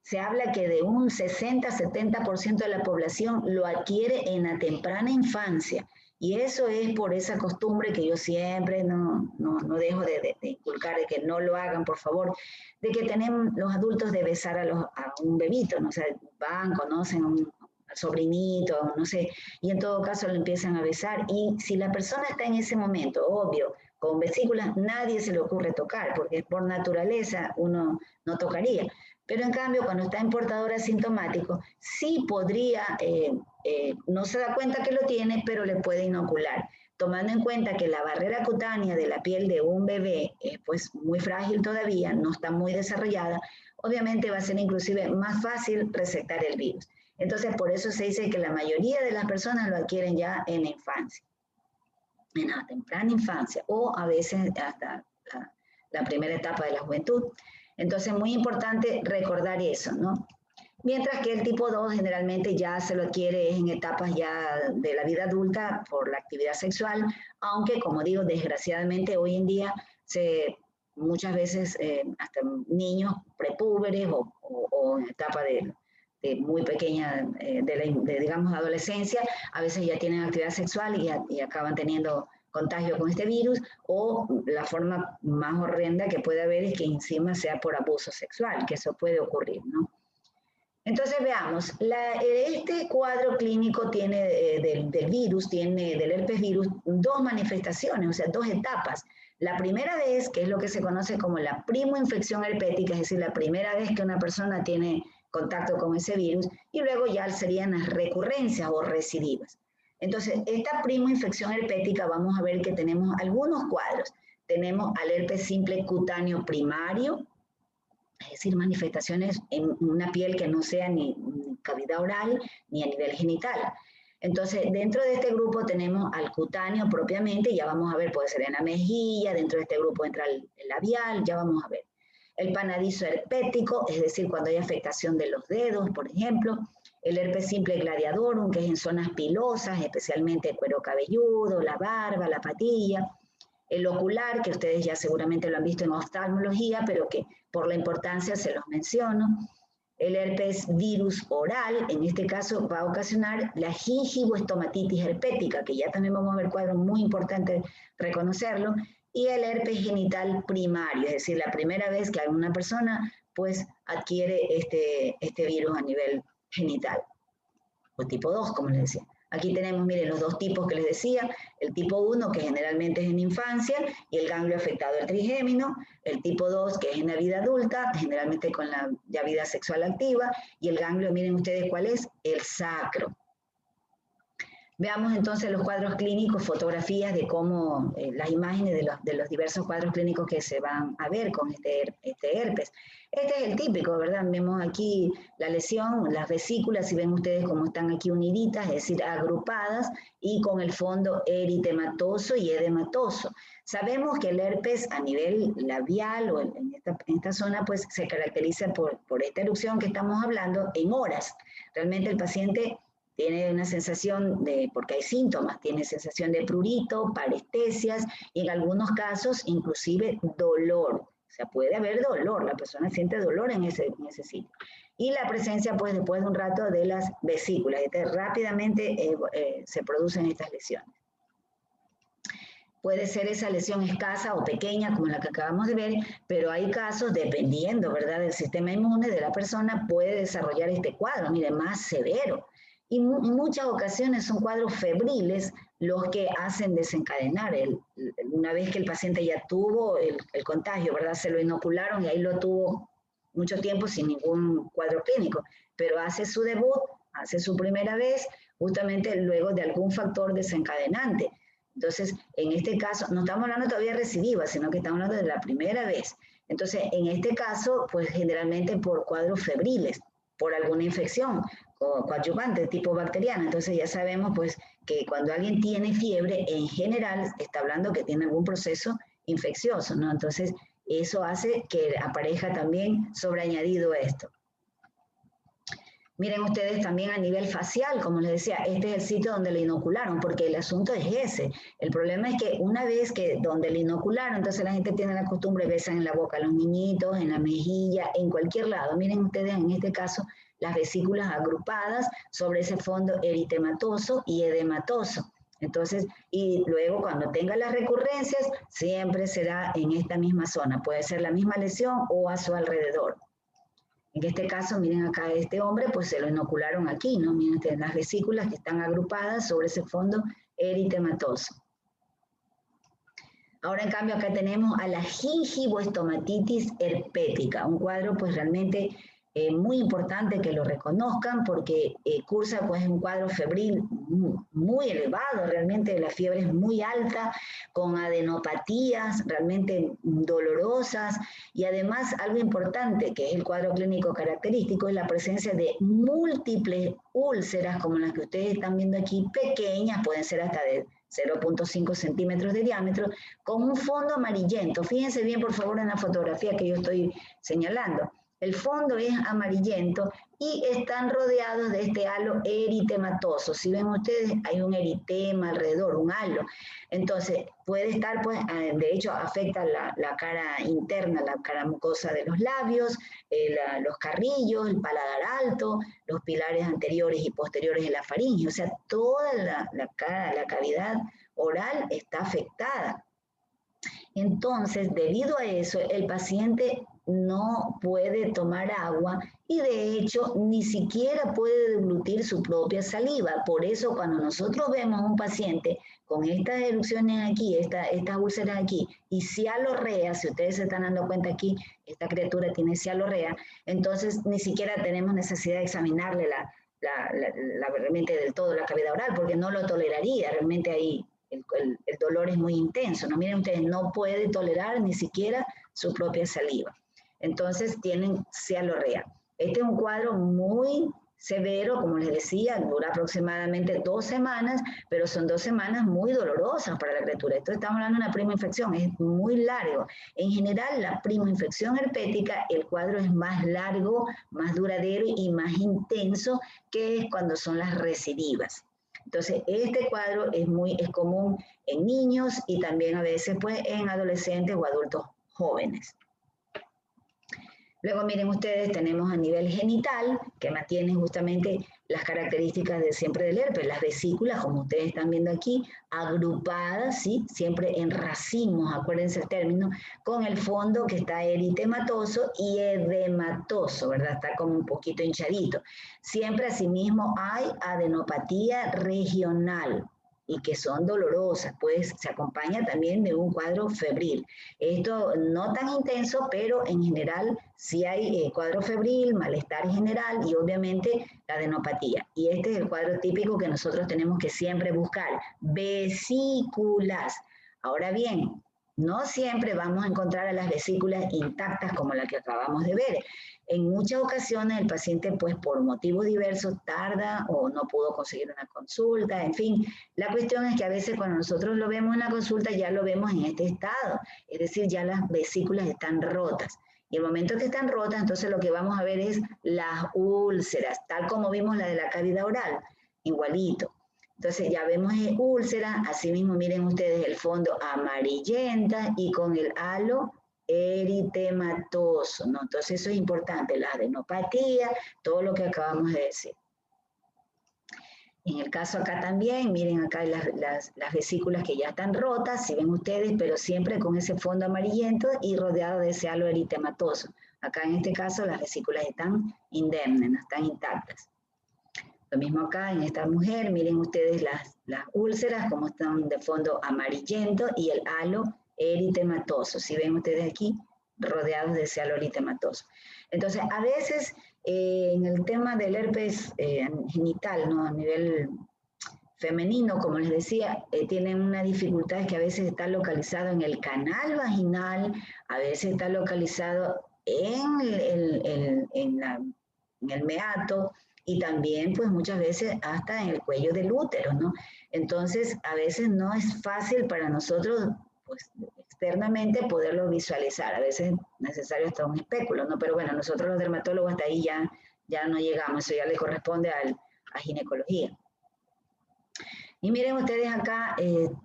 se habla que de un 60-70% de la población lo adquiere en la temprana infancia. Y eso es por esa costumbre que yo siempre no dejo de inculcar, de que no lo hagan, por favor, de que tenemos los adultos de besar a un bebito, ¿no? O sea, van, conocen al sobrinito, no sé, y en todo caso lo empiezan a besar. Y si la persona está en ese momento, obvio, con vesículas, nadie se le ocurre tocar, porque por naturaleza uno no tocaría. Pero en cambio, cuando está en portador asintomático, sí podría, no se da cuenta que lo tiene, pero le puede inocular. Tomando en cuenta que la barrera cutánea de la piel de un bebé es pues muy frágil todavía, no está muy desarrollada, obviamente va a ser inclusive más fácil receptar el virus. Entonces, por eso se dice que la mayoría de las personas lo adquieren ya en la infancia, en la temprana infancia, o a veces hasta la primera etapa de la juventud. Entonces, muy importante recordar eso, ¿no? Mientras que el tipo 2 generalmente ya se lo adquiere en etapas ya de la vida adulta por la actividad sexual, aunque, como digo, desgraciadamente hoy en día muchas veces hasta niños prepúberes o en etapa de muy pequeña, digamos, adolescencia, a veces ya tienen actividad sexual y acaban teniendo contagio con este virus, o la forma más horrenda que puede haber es que encima sea por abuso sexual, que eso puede ocurrir, ¿no? Entonces veamos, este cuadro clínico tiene del virus, tiene del herpes virus, dos manifestaciones, o sea, dos etapas. La primera vez, que es lo que se conoce como la primoinfección herpética, es decir, la primera vez que una persona tiene contacto con ese virus, y luego ya serían las recurrencias o recidivas. Entonces, esta primoinfección herpética, vamos a ver que tenemos algunos cuadros. Tenemos al herpes simple cutáneo primario, es decir, manifestaciones en una piel que no sea ni cavidad oral ni a nivel genital. Entonces, dentro de este grupo tenemos al cutáneo propiamente, ya vamos a ver, puede ser en la mejilla, dentro de este grupo entra el labial, ya vamos a ver. El panadizo herpético, es decir, cuando hay afectación de los dedos, por ejemplo. El herpes simple gladiadorum, que es en zonas pilosas, especialmente el cuero cabelludo, la barba, la patilla. El ocular, que ustedes ya seguramente lo han visto en oftalmología, pero que por la importancia se los menciono. El herpes virus oral, en este caso va a ocasionar la gingivoestomatitis herpética, que ya también vamos a ver cuadros muy importantes reconocerlo, y el herpes genital primario, es decir, la primera vez que alguna persona pues adquiere este virus a nivel genital, o tipo 2, como les decía. Aquí tenemos, miren, los dos tipos que les decía, el tipo 1, que generalmente es en infancia, y el ganglio afectado el trigémino, el tipo 2, que es en la vida adulta, generalmente con la ya vida sexual activa, y el ganglio, miren ustedes cuál es, el sacro. Veamos entonces los cuadros clínicos, fotografías de cómo, las imágenes de los diversos cuadros clínicos que se van a ver con este herpes. Este es el típico, ¿verdad? Vemos aquí la lesión, las vesículas, si ven ustedes cómo están aquí uniditas, es decir, agrupadas, y con el fondo eritematoso y edematoso. Sabemos que el herpes a nivel labial o en esta zona, pues se caracteriza por esta erupción que estamos hablando en horas. Realmente el paciente tiene una sensación porque hay síntomas, tiene sensación de prurito, parestesias, y en algunos casos inclusive dolor. O sea, puede haber dolor, la persona siente dolor en ese sitio. Y la presencia, pues, después de un rato de las vesículas. Rápidamente se producen estas lesiones. Puede ser esa lesión escasa o pequeña, como la que acabamos de ver, pero hay casos, dependiendo, ¿verdad?, del sistema inmune de la persona, puede desarrollar este cuadro, mire, más severo. Y en muchas ocasiones son cuadros febriles los que hacen desencadenar. Una vez que el paciente ya tuvo el contagio, ¿verdad? Se lo inocularon y ahí lo tuvo mucho tiempo sin ningún cuadro clínico, pero hace su debut, hace su primera vez, justamente luego de algún factor desencadenante. Entonces, en este caso, no estamos hablando todavía de recidiva, sino que estamos hablando de la primera vez. Entonces, en este caso, pues generalmente por cuadros febriles, por alguna infección coadyuvante de tipo bacteriana. Entonces ya sabemos pues que cuando alguien tiene fiebre, en general está hablando que tiene algún proceso infeccioso, ¿no? Entonces eso hace que aparezca también sobreañadido esto. Miren ustedes también a nivel facial, como les decía, este es el sitio donde le inocularon, porque el asunto es ese. El problema es que una vez que donde le inocularon, entonces la gente tiene la costumbre de besar en la boca a los niñitos, en la mejilla, en cualquier lado. Miren ustedes en este caso las vesículas agrupadas sobre ese fondo eritematoso y edematoso. Entonces, y luego cuando tenga las recurrencias, siempre será en esta misma zona. Puede ser la misma lesión o a su alrededor. En este caso, miren acá a este hombre, pues se lo inocularon aquí, ¿no? Miren las vesículas que están agrupadas sobre ese fondo eritematoso. Ahora, en cambio, acá tenemos a la gingivoestomatitis herpética, un cuadro pues realmente muy importante que lo reconozcan porque cursa pues un cuadro febril muy elevado, realmente la fiebre es muy alta, con adenopatías realmente dolorosas y además algo importante que es el cuadro clínico característico es la presencia de múltiples úlceras como las que ustedes están viendo aquí, pequeñas, pueden ser hasta de 0.5 centímetros de diámetro, con un fondo amarillento. Fíjense bien, por favor, en la fotografía que yo estoy señalando. El fondo es amarillento y están rodeados de este halo eritematoso. Si ven ustedes, hay un eritema alrededor, un halo. Entonces, puede estar, pues, de hecho, afecta la cara interna, la cara mucosa de los labios, los carrillos, el paladar alto, los pilares anteriores y posteriores de la faringe. O sea, toda la cavidad oral está afectada. Entonces, debido a eso, el paciente no puede tomar agua y de hecho ni siquiera puede deglutir su propia saliva. Por eso cuando nosotros vemos a un paciente con estas erupciones aquí, estas úlceras aquí y cialorrea, si ustedes se están dando cuenta aquí, esta criatura tiene cialorrea, entonces ni siquiera tenemos necesidad de examinarle realmente del todo la cavidad oral porque no lo toleraría, realmente ahí el dolor es muy intenso, ¿no? Miren ustedes, no puede tolerar ni siquiera su propia saliva. Entonces tienen cialorrea. Este es un cuadro muy severo, como les decía, dura aproximadamente 2 semanas, pero son 2 semanas muy dolorosas para la criatura. Esto estamos hablando de una primoinfección, es muy largo. En general, la primoinfección herpética, el cuadro es más largo, más duradero y más intenso que cuando son las recidivas. Entonces, este cuadro es común en niños y también a veces pues, en adolescentes o adultos jóvenes. Luego, miren ustedes, tenemos a nivel genital, que mantiene justamente las características de siempre del herpes, las vesículas, como ustedes están viendo aquí, agrupadas, ¿sí? Siempre en racimos, acuérdense el término, con el fondo que está eritematoso y edematoso, ¿verdad? Está como un poquito hinchadito. Siempre, asimismo, hay adenopatía regional, y que son dolorosas, pues se acompaña también de un cuadro febril. Esto no tan intenso, pero en general sí hay cuadro febril, malestar general y obviamente la adenopatía. Y este es el cuadro típico que nosotros tenemos que siempre buscar, vesículas. Ahora bien, no siempre vamos a encontrar a las vesículas intactas como la que acabamos de ver. En muchas ocasiones el paciente, pues por motivos diversos, tarda o no pudo conseguir una consulta, en fin. La cuestión es que a veces cuando nosotros lo vemos en la consulta ya lo vemos en este estado, es decir, ya las vesículas están rotas. Y el momento que están rotas, entonces lo que vamos a ver es las úlceras, tal como vimos la de la cavidad oral, igualito. Entonces ya vemos úlcera, así mismo miren ustedes el fondo amarillenta y con el halo eritematoso, ¿no? Entonces eso es importante, la adenopatía, todo lo que acabamos de decir. En el caso acá también, miren acá las vesículas que ya están rotas, si ven ustedes, pero siempre con ese fondo amarillento y rodeado de ese halo eritematoso. Acá en este caso las vesículas están indemnes, no están intactas. Lo mismo acá en esta mujer, miren ustedes las úlceras, como están de fondo amarillento, y el halo eritematoso. Si ven ustedes aquí, rodeados de ese halo eritematoso. Entonces, a veces en el tema del herpes genital, ¿no? A nivel femenino, como les decía, tienen una dificultad que a veces está localizado en el canal vaginal, a veces está localizado en el meato y también pues muchas veces hasta en el cuello del útero, ¿no? Entonces a veces no es fácil para nosotros pues externamente poderlo visualizar, a veces es necesario hasta un espéculo, ¿no? Pero bueno, nosotros los dermatólogos hasta ahí ya no llegamos, eso ya le corresponde a ginecología. Y miren ustedes acá,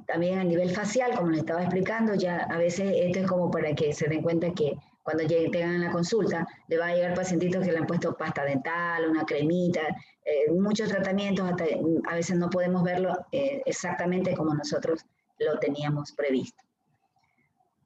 también a nivel facial, como les estaba explicando, ya a veces esto es como para que se den cuenta que cuando tengan la consulta, le van a llegar pacientitos que le han puesto pasta dental, una cremita, muchos tratamientos, hasta, a veces no podemos verlo exactamente como nosotros lo teníamos previsto.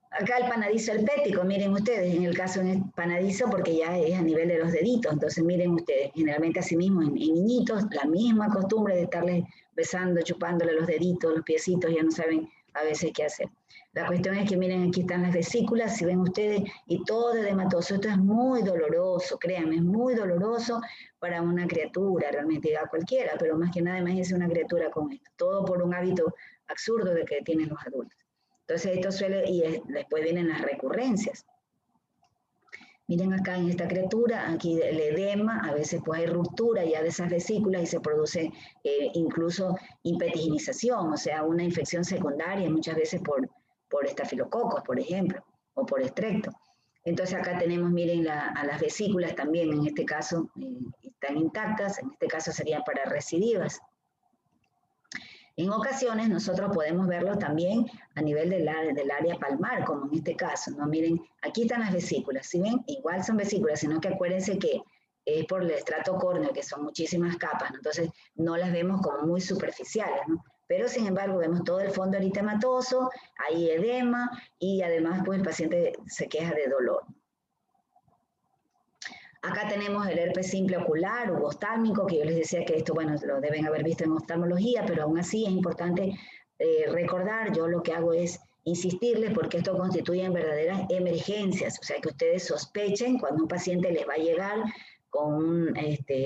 Acá el panadizo herpético, miren ustedes, en el caso en el panadizo, porque ya es a nivel de los deditos, entonces miren ustedes, generalmente así mismo en niñitos, la misma costumbre de estarles besando, chupándole los deditos, los piecitos, ya no saben a veces qué hacer. La cuestión es que miren, aquí están las vesículas, si ven ustedes, y todo es edematoso. Esto es muy doloroso, créanme, es muy doloroso para una criatura, realmente a cualquiera, pero más que nada imagínense una criatura con esto, todo por un hábito absurdo de que tienen los adultos. Entonces esto suele, y después vienen las recurrencias. Miren acá en esta criatura, aquí el edema, a veces pues hay ruptura ya de esas vesículas y se produce incluso impetiginización, o sea, una infección secundaria, muchas veces por estafilococos, por ejemplo, o por estrepto. Entonces acá tenemos, miren, a las vesículas también, en este caso están intactas, en este caso serían para recidivas. En ocasiones nosotros podemos verlo también a nivel del área palmar, como en este caso, ¿no? Miren, aquí están las vesículas, ¿sí ven? Igual son vesículas, sino que acuérdense que es por el estrato córneo, que son muchísimas capas, ¿no? Entonces no las vemos como muy superficiales, ¿no? Pero sin embargo vemos todo el fondo eritematoso, hay edema y además pues el paciente se queja de dolor. Acá tenemos el herpes simple ocular o oftálmico, que yo les decía que esto, bueno, lo deben haber visto en oftalmología, pero aún así es importante recordar, yo lo que hago es insistirles porque esto constituye verdaderas emergencias, o sea, que ustedes sospechen cuando un paciente les va a llegar con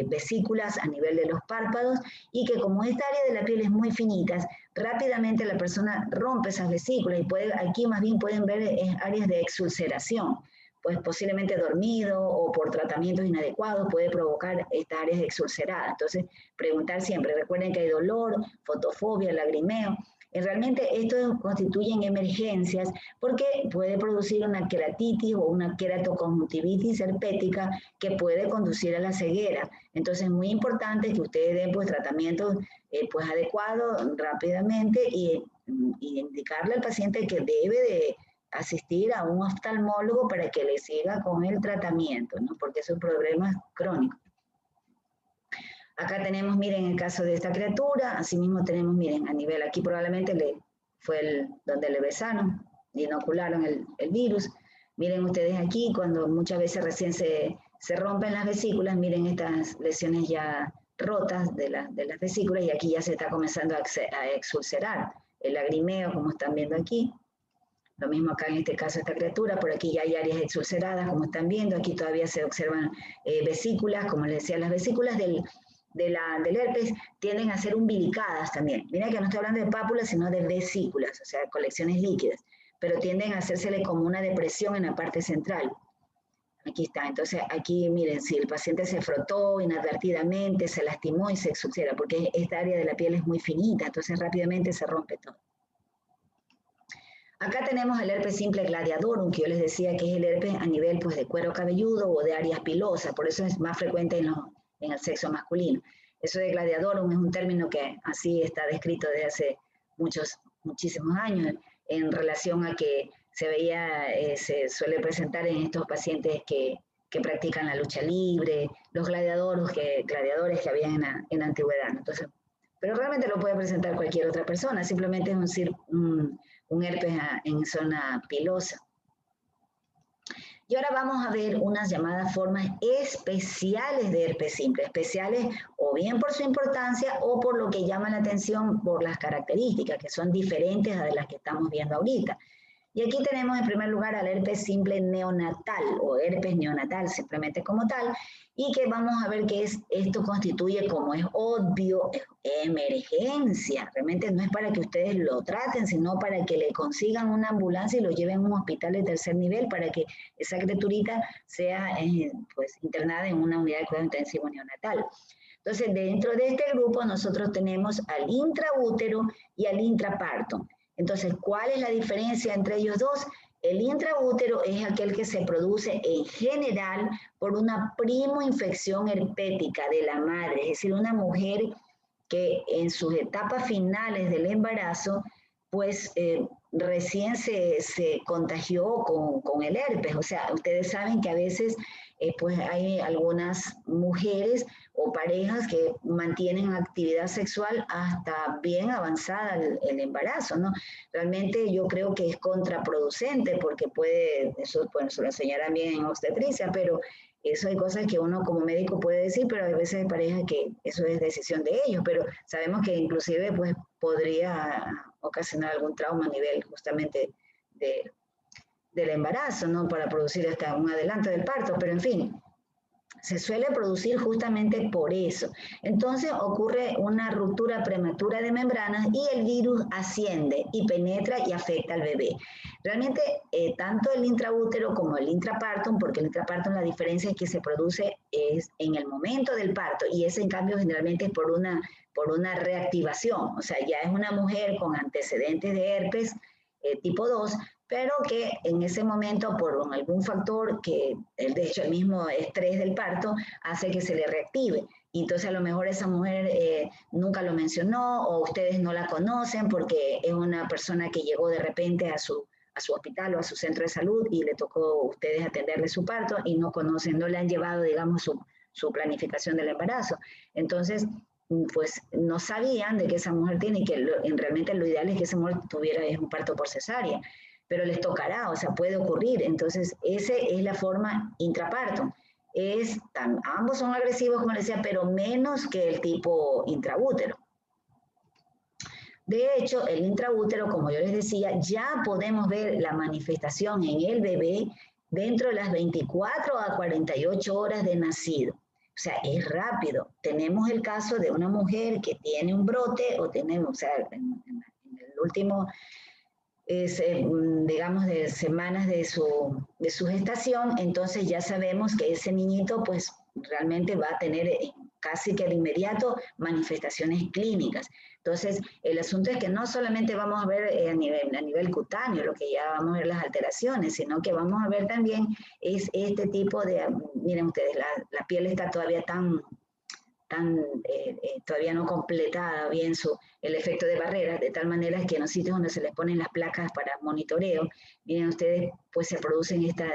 vesículas a nivel de los párpados y que como esta área de la piel es muy finita, rápidamente la persona rompe esas vesículas y aquí más bien pueden ver áreas de exulceración, pues posiblemente dormido o por tratamientos inadecuados puede provocar estas áreas exulceradas. Entonces, preguntar siempre, recuerden que hay dolor, fotofobia, lagrimeo. Realmente esto constituyen emergencias porque puede producir una queratitis o una queratoconjuntivitis herpética que puede conducir a la ceguera. Entonces, es muy importante que ustedes den pues, tratamientos pues, adecuados rápidamente y indicarle al paciente que debe de asistir a un oftalmólogo para que le siga con el tratamiento, ¿no? Porque es un problema crónico. Acá tenemos, miren, el caso de esta criatura, asimismo tenemos, miren, a nivel, aquí probablemente fue donde le besaron, le inocularon el virus. Miren ustedes aquí, cuando muchas veces recién se rompen las vesículas, miren estas lesiones ya rotas de las vesículas y aquí ya se está comenzando a exulcerar el lagrimeo, como están viendo aquí. Lo mismo acá en este caso esta criatura, por aquí ya hay áreas exulceradas, como están viendo, aquí todavía se observan vesículas, como les decía, las vesículas del herpes tienden a ser umbilicadas también. Mira que no estoy hablando de pápulas, sino de vesículas, o sea, colecciones líquidas, pero tienden a hacérsele como una depresión en la parte central. Aquí está, entonces aquí miren, si el paciente se frotó inadvertidamente, se lastimó y se exulcera, porque esta área de la piel es muy finita, entonces rápidamente se rompe todo. Acá tenemos el herpes simple gladiadorum, que yo les decía que es el herpes a nivel pues, de cuero cabelludo o de áreas pilosas, por eso es más frecuente en el sexo masculino. Eso de gladiadorum es un término que así está descrito desde hace muchísimos años en relación a que se suele presentar en estos pacientes que practican la lucha libre, los gladiadores que había en la antigüedad. Entonces, pero realmente lo puede presentar cualquier otra persona, simplemente es un herpes en zona pilosa. Y ahora vamos a ver unas llamadas formas especiales de herpes simple, especiales o bien por su importancia o por lo que llama la atención por las características, que son diferentes a las que estamos viendo ahorita. Y aquí tenemos en primer lugar al herpes simple neonatal o herpes neonatal simplemente como tal, y que vamos a ver que esto constituye, como es obvio, emergencia. Realmente no es para que ustedes lo traten, sino para que le consigan una ambulancia y lo lleven a un hospital de tercer nivel para que esa criaturita sea pues, internada en una unidad de cuidado intensivo neonatal. Entonces, dentro de este grupo nosotros tenemos al intraútero y al intraparto. Entonces, ¿cuál es la diferencia entre ellos dos? El intraútero es aquel que se produce en general por una primoinfección herpética de la madre, es decir, una mujer que en sus etapas finales del embarazo, pues recién se contagió con el herpes. O sea, ustedes saben que a veces pues hay algunas mujeres o parejas que mantienen actividad sexual hasta bien avanzada el embarazo, ¿no? Realmente yo creo que es contraproducente porque eso pues, se lo enseñarán bien en obstetricia, pero eso hay cosas que uno como médico puede decir, pero hay veces hay parejas que eso es decisión de ellos, pero sabemos que inclusive pues podría ocasionar algún trauma a nivel justamente del embarazo, ¿no? Para producir hasta un adelanto del parto, pero en fin, se suele producir justamente por eso. Entonces ocurre una ruptura prematura de membranas y el virus asciende y penetra y afecta al bebé. Realmente, tanto el intraútero como el intrapartum, porque el intrapartum la diferencia es que se produce es en el momento del parto y ese en cambio generalmente es por una reactivación, o sea, ya es una mujer con antecedentes de herpes tipo 2, pero que en ese momento por algún factor que de hecho el mismo estrés del parto hace que se le reactive. Y entonces a lo mejor esa mujer nunca lo mencionó o ustedes no la conocen porque es una persona que llegó de repente a su hospital o a su centro de salud y le tocó a ustedes atenderle su parto y no conocen, no le han llevado, digamos, su planificación del embarazo. Entonces, pues no sabían de que esa mujer tiene y que realmente lo ideal es que esa mujer tuviera un parto por cesárea, pero les tocará, o sea, puede ocurrir. Entonces, esa es la forma intraparto. Ambos son agresivos, como les decía, pero menos que el tipo intraútero. De hecho, el intraútero, como yo les decía, ya podemos ver la manifestación en el bebé dentro de las 24 a 48 horas de nacido. O sea, es rápido. Tenemos el caso de una mujer que tiene un brote, o tenemos, o sea, en el último, digamos, de semanas de su gestación, entonces ya sabemos que ese niñito, pues, realmente va a tener casi que de inmediato manifestaciones clínicas. Entonces, el asunto es que no solamente vamos a ver a nivel cutáneo, lo que ya vamos a ver las alteraciones, sino que vamos a ver también es este tipo de, miren ustedes, la piel está todavía todavía no completada bien el efecto de barrera, de tal manera que en los sitios donde se les ponen las placas para monitoreo, miren ustedes, pues se producen estas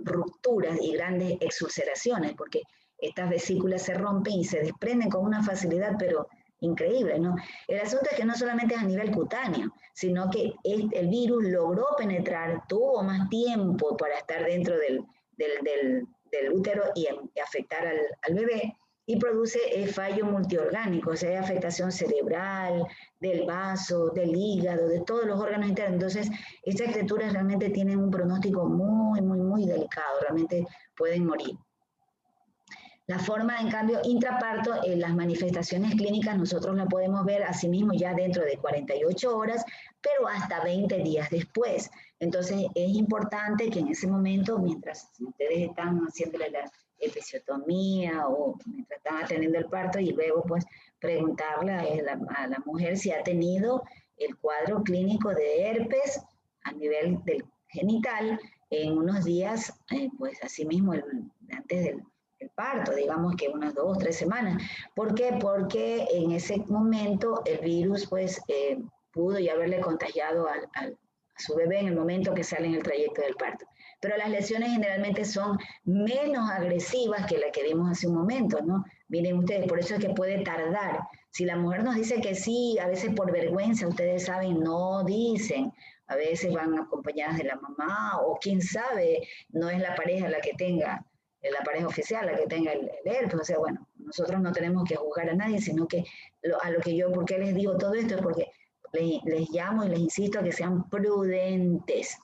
rupturas y grandes exulceraciones, porque estas vesículas se rompen y se desprenden con una facilidad, pero increíble, ¿no? El asunto es que no solamente es a nivel cutáneo, sino que el virus logró penetrar, tuvo más tiempo para estar dentro del útero y afectar al bebé, y produce fallo multiorgánico, o sea, hay afectación cerebral, del vaso, del hígado, de todos los órganos internos. Entonces, estas criaturas realmente tienen un pronóstico muy, muy, muy delicado, realmente pueden morir. La forma, en cambio, intraparto, las manifestaciones clínicas nosotros las podemos ver asimismo ya dentro de 48 horas, pero hasta 20 días después. Entonces, es importante que en ese momento, mientras ustedes están haciéndole la episiotomía o mientras están atendiendo el parto y luego pues preguntarle a la mujer si ha tenido el cuadro clínico de herpes a nivel del genital en unos días, pues asimismo antes del parto, digamos que unas 2 o 3 semanas. ¿Por qué? Porque en ese momento el virus pues pudo ya haberle contagiado a su bebé en el momento que sale en el trayecto del parto. Pero las lesiones generalmente son menos agresivas que la que vimos hace un momento, ¿no? Miren ustedes, por eso es que puede tardar. Si la mujer nos dice que sí, a veces por vergüenza, ustedes saben, no dicen. a veces van acompañadas de la mamá, o quién sabe, no es la pareja la que tenga, la pareja oficial la que tenga el herpes. O sea, bueno, nosotros no tenemos que juzgar a nadie, sino que a lo que yo, ¿por qué les digo todo esto? Es porque les llamo y les insisto a que sean prudentes,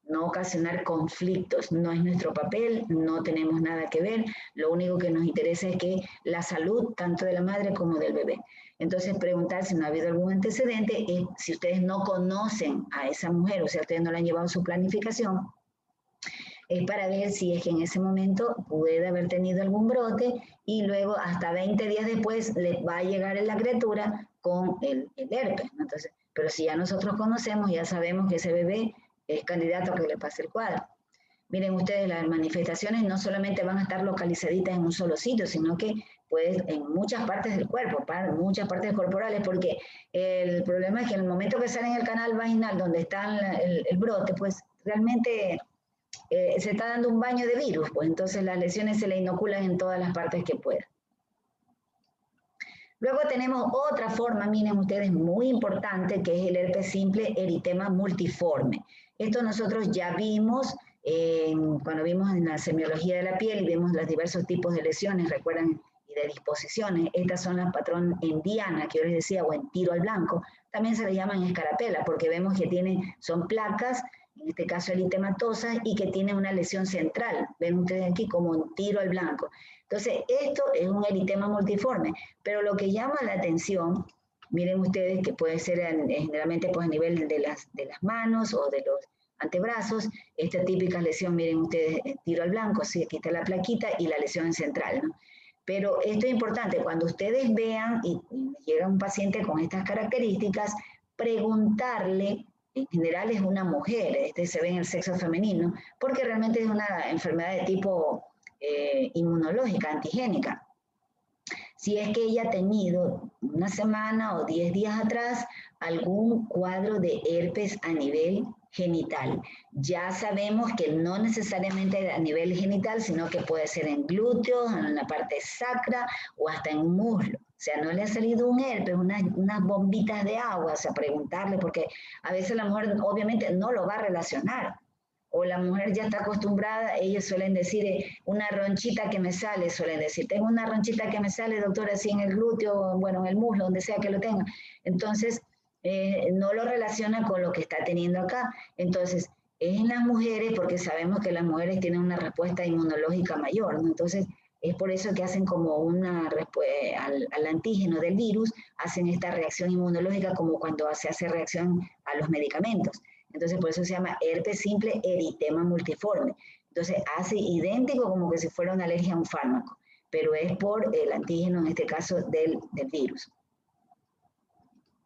no ocasionar conflictos. No es nuestro papel, no tenemos nada que ver, lo único que nos interesa es que la salud tanto de la madre como del bebé. Entonces, preguntar si no ha habido algún antecedente, si ustedes no conocen a esa mujer, o sea, ustedes no la han llevado a su planificación, es para ver si es que en ese momento puede haber tenido algún brote y luego hasta 20 días después le va a llegar la criatura con el herpes, ¿no? Entonces, pero si ya nosotros conocemos, ya sabemos que ese bebé es candidato a que le pase el cuadro. Miren ustedes, las manifestaciones no solamente van a estar localizaditas en un solo sitio, sino que pues en muchas partes del cuerpo, muchas partes corporales, porque el problema es que en el momento que sale en el canal vaginal donde está el brote, pues realmente se está dando un baño de virus, pues entonces las lesiones se le inoculan en todas las partes que puedan. Luego tenemos otra forma, miren ustedes, muy importante, que es el herpes simple eritema multiforme. Esto nosotros ya vimos cuando vimos en la semiología de la piel y vimos los diversos tipos de lesiones, recuerdan, y de disposiciones. Estas son las patrón en diana, que yo les decía, o en tiro al blanco. También se le llaman escarapela, porque vemos que son placas, en este caso eritematosas, y que tienen una lesión central. Ven ustedes aquí como un tiro al blanco. Entonces, esto es un eritema multiforme, pero lo que llama la atención, miren ustedes que puede ser generalmente pues, a nivel de las manos o de los antebrazos, esta típica lesión, miren ustedes, tiro al blanco, sí, aquí está la plaquita y la lesión central, ¿no? Pero esto es importante, cuando ustedes vean y llega un paciente con estas características, preguntarle, en general es una mujer, se ve en el sexo femenino, porque realmente es una enfermedad de tipo inmunológica, antigénica. Si es que ella ha tenido una semana o 10 días atrás algún cuadro de herpes a nivel genital. Ya sabemos que no necesariamente a nivel genital, sino que puede ser en glúteos, en la parte sacra o hasta en un muslo. O sea, no le ha salido un herpes, unas bombitas de agua, o sea, preguntarle, porque a veces la mujer obviamente no lo va a relacionar. O la mujer ya está acostumbrada, ellos suelen decir, una ronchita que me sale, suelen decir, tengo una ronchita que me sale, doctora, así en el glúteo, bueno, en el muslo, donde sea que lo tenga. Entonces, no lo relaciona con lo que está teniendo acá. Entonces, es en las mujeres, porque sabemos que las mujeres tienen una respuesta inmunológica mayor, ¿no? Entonces, es por eso que hacen como una respuesta al antígeno del virus, hacen esta reacción inmunológica como cuando se hace reacción a los medicamentos. Entonces, por eso se llama herpes simple eritema multiforme. Entonces, hace idéntico como que si fuera una alergia a un fármaco, pero es por el antígeno, en este caso, del virus.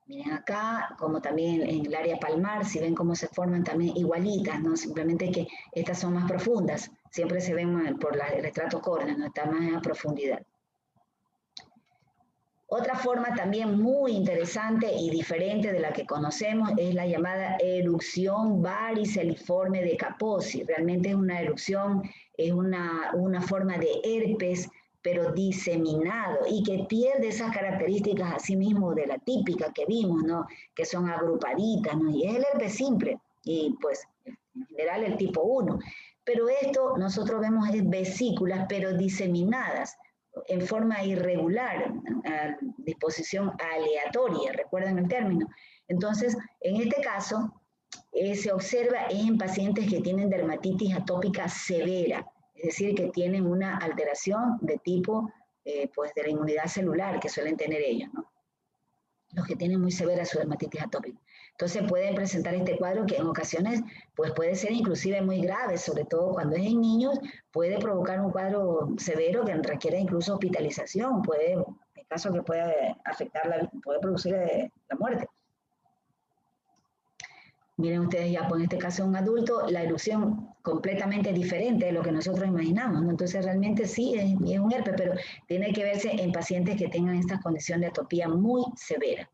Miren acá, como también en el área palmar, si ven cómo se forman también igualitas, ¿no? Simplemente que estas son más profundas, siempre se ven por el estrato córneo, no está más a profundidad. Otra forma también muy interesante y diferente de la que conocemos es la llamada erupción variceliforme de Kaposi. Realmente es una erupción, es una forma de herpes, pero diseminado y que pierde esas características así mismo de la típica que vimos, ¿no? Que son agrupaditas, ¿no? Y es el herpes simple y pues en general el tipo 1. Pero esto nosotros vemos es vesículas, pero diseminadas en forma irregular, a disposición aleatoria, recuerden el término. Entonces, en este caso, se observa en pacientes que tienen dermatitis atópica severa, es decir, que tienen una alteración de tipo pues de la inmunidad celular que suelen tener ellos, ¿no? Los que tienen muy severa su dermatitis atópica. Entonces pueden presentar este cuadro que en ocasiones pues puede ser inclusive muy grave, sobre todo cuando es en niños, puede provocar un cuadro severo que requiere incluso hospitalización, en caso que puede puede producir la muerte. Miren ustedes ya, pues en este caso un adulto, la erupción completamente diferente de lo que nosotros imaginamos, ¿no? Entonces realmente sí es un herpes, pero tiene que verse en pacientes que tengan esta condición de atopía muy severa.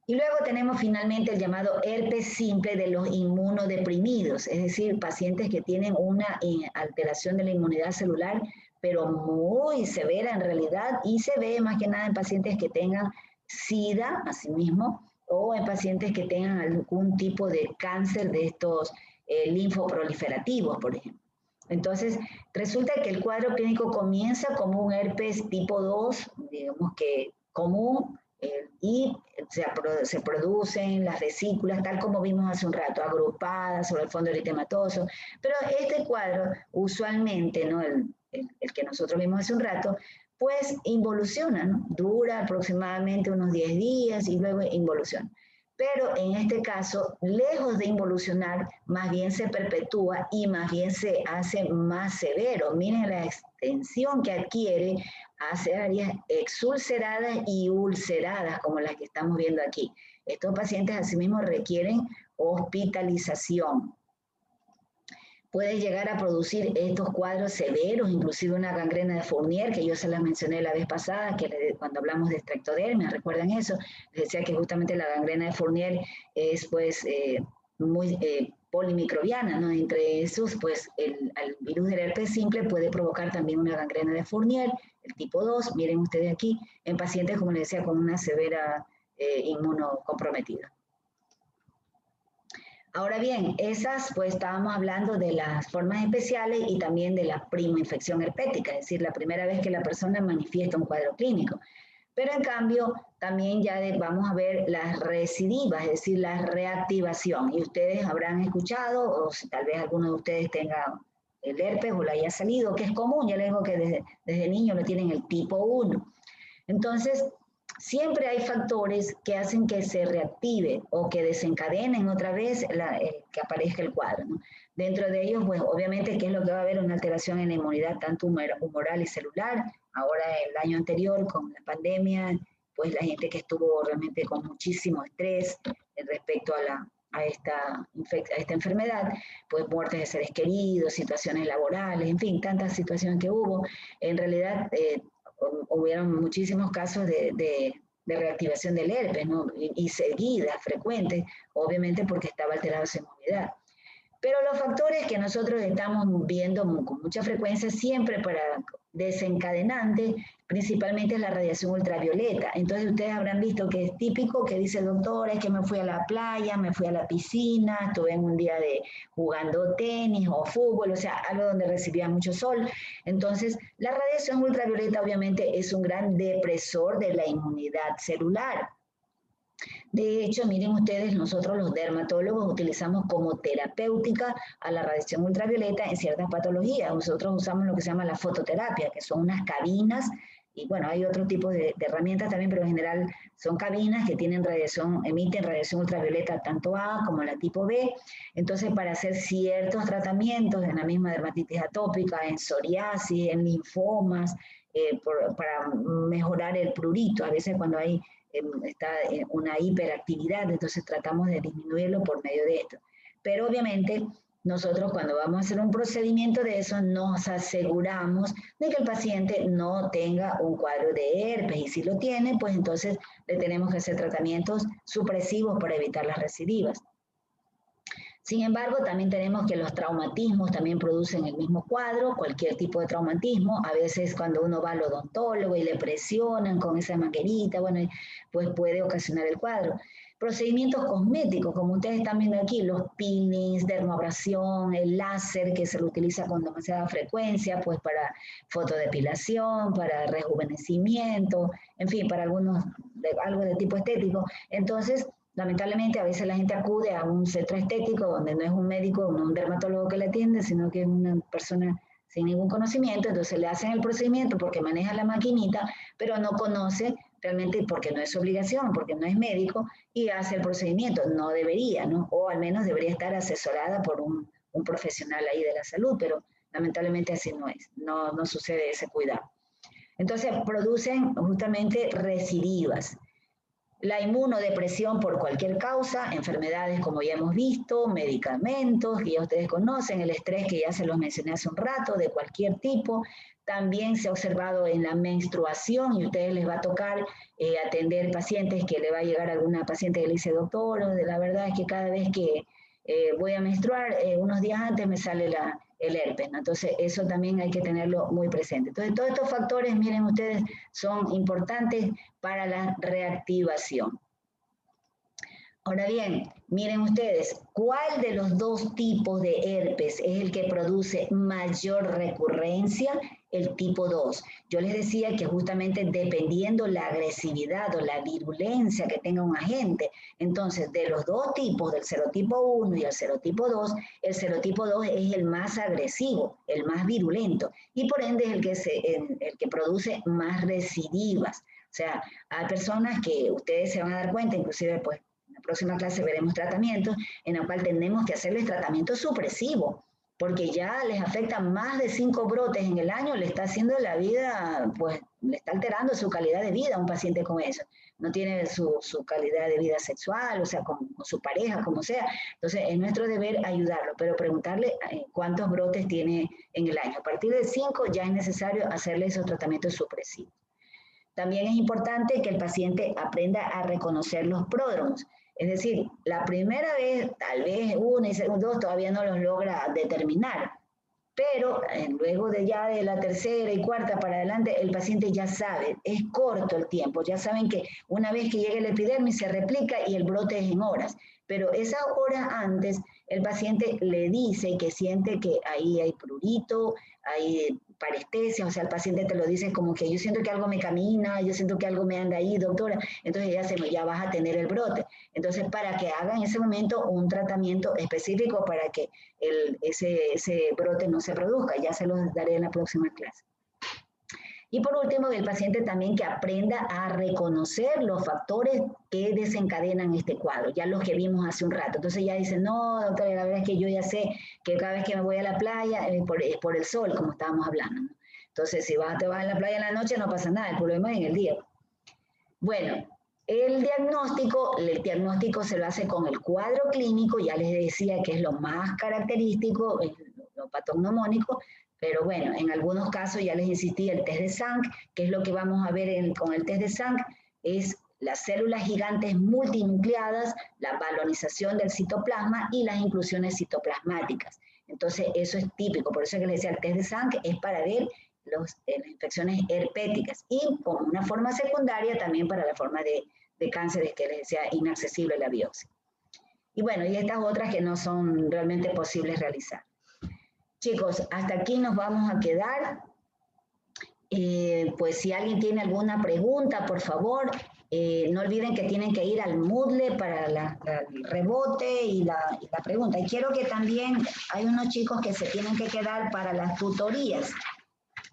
Y luego tenemos finalmente el llamado herpes simple de los inmunodeprimidos, es decir, pacientes que tienen una alteración de la inmunidad celular, pero muy severa en realidad, y se ve más que nada en pacientes que tengan SIDA, asimismo, o en pacientes que tengan algún tipo de cáncer de estos linfoproliferativos, por ejemplo. Entonces, resulta que el cuadro clínico comienza como un herpes tipo 2, digamos que común, y se producen las vesículas, tal como vimos hace un rato, agrupadas sobre el fondo eritematoso. Pero este cuadro, usualmente, ¿no? El que nosotros vimos hace un rato, pues involuciona, ¿no? Dura aproximadamente unos 10 días y luego involuciona. Pero en este caso, lejos de involucionar, más bien se perpetúa y más bien se hace más severo. Miren la extensión que adquiere hacia áreas exulceradas y ulceradas, como las que estamos viendo aquí. Estos pacientes asimismo requieren hospitalización. Puede llegar a producir estos cuadros severos, inclusive una gangrena de Fournier, que yo se las mencioné la vez pasada, que cuando hablamos de extractodermia, ¿recuerdan eso? Les decía que justamente la gangrena de Fournier es pues muy polimicrobiana, ¿no? Entre esos, pues el virus del herpes simple puede provocar también una gangrena de Fournier, el tipo 2, miren ustedes aquí, en pacientes, como les decía, con una severa inmunocomprometida. Ahora bien, esas, pues estábamos hablando de las formas especiales y también de la primoinfección herpética, es decir, la primera vez que la persona manifiesta un cuadro clínico. Pero en cambio, también ya vamos a ver las recidivas, es decir, la reactivación. Y ustedes habrán escuchado, o si tal vez alguno de ustedes tenga el herpes o le haya salido, que es común, ya les digo que desde niño lo tienen el tipo 1. Entonces, siempre hay factores que hacen que se reactive o que desencadenen otra vez que aparezca el cuadro, ¿no? Dentro de ellos, pues obviamente, ¿qué es lo que va a haber? Una alteración en la inmunidad tanto humoral y celular. Ahora, el año anterior, con la pandemia, pues la gente que estuvo realmente con muchísimo estrés respecto a esta enfermedad, pues muertes de seres queridos, situaciones laborales, en fin, tantas situaciones que hubo, en realidad hubieron muchísimos casos de reactivación del herpes, ¿no? Y seguidas, frecuentes, obviamente porque estaba alterada su inmunidad. Pero los factores que nosotros estamos viendo con mucha frecuencia, siempre para desencadenante, principalmente es la radiación ultravioleta. Entonces ustedes habrán visto que es típico que dice el doctor, es que me fui a la playa, me fui a la piscina, estuve en un día jugando tenis o fútbol, o sea, algo donde recibía mucho sol. Entonces, la radiación ultravioleta obviamente es un gran depresor de la inmunidad celular. De hecho, miren ustedes, nosotros los dermatólogos utilizamos como terapéutica a la radiación ultravioleta en ciertas patologías. Nosotros usamos lo que se llama la fototerapia, que son unas cabinas, y bueno, hay otro tipo de herramientas también, pero en general son cabinas que tienen emiten radiación ultravioleta tanto A como la tipo B. Entonces, para hacer ciertos tratamientos en la misma dermatitis atópica, en psoriasis, en linfomas, para mejorar el prurito, a veces cuando hay está una hiperactividad, entonces tratamos de disminuirlo por medio de esto. Pero obviamente nosotros cuando vamos a hacer un procedimiento de eso nos aseguramos de que el paciente no tenga un cuadro de herpes y si lo tiene, pues entonces le tenemos que hacer tratamientos supresivos para evitar las recidivas. Sin embargo, también tenemos que los traumatismos también producen el mismo cuadro, cualquier tipo de traumatismo. A veces cuando uno va al odontólogo y le presionan con esa manguerita, bueno, pues puede ocasionar el cuadro. Procedimientos cosméticos, como ustedes están viendo aquí, los peelings, dermoabrasión, el láser que se lo utiliza con demasiada frecuencia, pues para fotodepilación, para rejuvenecimiento, en fin, para algo de tipo estético. Entonces, lamentablemente a veces la gente acude a un centro estético donde no es un médico, no un dermatólogo que le atiende, sino que es una persona sin ningún conocimiento, entonces le hacen el procedimiento porque maneja la maquinita, pero no conoce realmente porque no es obligación, porque no es médico, y hace el procedimiento. No debería, ¿no? O al menos debería estar asesorada por un profesional ahí de la salud, pero lamentablemente así no es, no sucede ese cuidado. Entonces producen justamente recidivas. La inmunodepresión por cualquier causa, enfermedades como ya hemos visto, medicamentos que ya ustedes conocen, el estrés que ya se los mencioné hace un rato, de cualquier tipo. También se ha observado en la menstruación y a ustedes les va a tocar atender pacientes que le va a llegar alguna paciente que le dice, doctor, la verdad es que cada vez que voy a menstruar, unos días antes me sale el herpes, ¿no? Entonces eso también hay que tenerlo muy presente. Entonces todos estos factores, miren ustedes, son importantes para la reactivación. Ahora bien, miren ustedes, ¿cuál de los dos tipos de herpes es el que produce mayor recurrencia? El tipo 2. Yo les decía que justamente dependiendo la agresividad o la virulencia que tenga un agente, entonces de los dos tipos, del serotipo 1 y el serotipo 2, el serotipo 2 es el más agresivo, el más virulento, y por ende es el que produce más recidivas. O sea, hay personas que ustedes se van a dar cuenta, inclusive pues en la próxima clase veremos tratamientos en el cual tenemos que hacerles tratamiento supresivo, porque ya les afecta más de 5 brotes en el año, le está haciendo la vida, pues le está alterando su calidad de vida a un paciente con eso. No tiene su calidad de vida sexual, o sea, con su pareja, como sea. Entonces, es nuestro deber ayudarlo, pero preguntarle cuántos brotes tiene en el año. A partir de 5 ya es necesario hacerle esos tratamientos supresivos. También es importante que el paciente aprenda a reconocer los pródromos. Es decir, la primera vez, tal vez una y dos todavía no los logra determinar, pero luego de ya de la tercera y cuarta para adelante, el paciente ya sabe, es corto el tiempo, ya saben que una vez que llegue la epidermis se replica y el brote es en horas, pero esas horas antes el paciente le dice que siente que ahí hay prurito, hay parestesia, o sea, el paciente te lo dice como que yo siento que algo me camina, yo siento que algo me anda ahí, doctora, entonces ya vas a tener el brote. Entonces, para que haga en ese momento un tratamiento específico para que ese brote no se produzca, ya se los daré en la próxima clase. Y por último, el paciente también que aprenda a reconocer los factores que desencadenan este cuadro, ya los que vimos hace un rato. Entonces ya dicen, no, doctora, la verdad es que yo ya sé que cada vez que me voy a la playa es por el sol, como estábamos hablando, ¿no? Entonces, si te vas a la playa en la noche no pasa nada, el problema es en el día. Bueno, el diagnóstico se lo hace con el cuadro clínico, ya les decía que es lo más característico, lo patognomónico, pero bueno, en algunos casos ya les insistí, el test de Zank, que es lo que vamos a ver con el test de Zank, es las células gigantes multinucleadas, la balonización del citoplasma y las inclusiones citoplasmáticas. Entonces, eso es típico, por eso es que les decía, el test de Zank es para ver las infecciones herpéticas y como una forma secundaria también para la forma de cánceres que les decía inaccesible la biopsia. Y bueno, y estas otras que no son realmente posibles realizar. Chicos, hasta aquí nos vamos a quedar. Pues si alguien tiene alguna pregunta, por favor, no olviden que tienen que ir al Moodle para el rebote y la pregunta. Y quiero que también hay unos chicos que se tienen que quedar para las tutorías.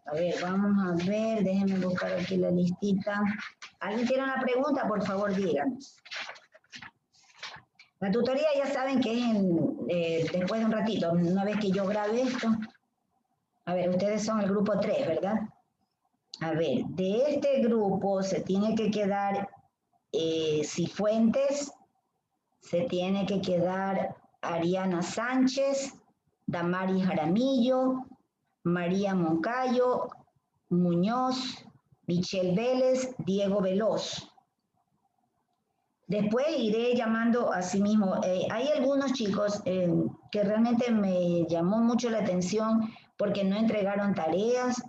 A ver, vamos a ver, déjenme buscar aquí la listita. ¿Alguien tiene una pregunta? Por favor, díganos. La tutoría ya saben que es después de un ratito, una vez que yo grabe esto. A ver, ustedes son el grupo 3, ¿verdad? A ver, de este grupo se tiene que quedar Cifuentes, se tiene que quedar Ariana Sánchez, Damari Jaramillo, María Moncayo, Muñoz, Michelle Vélez, Diego Veloz. Después iré llamando a sí mismo. Hay algunos chicos que realmente me llamó mucho la atención porque no entregaron tareas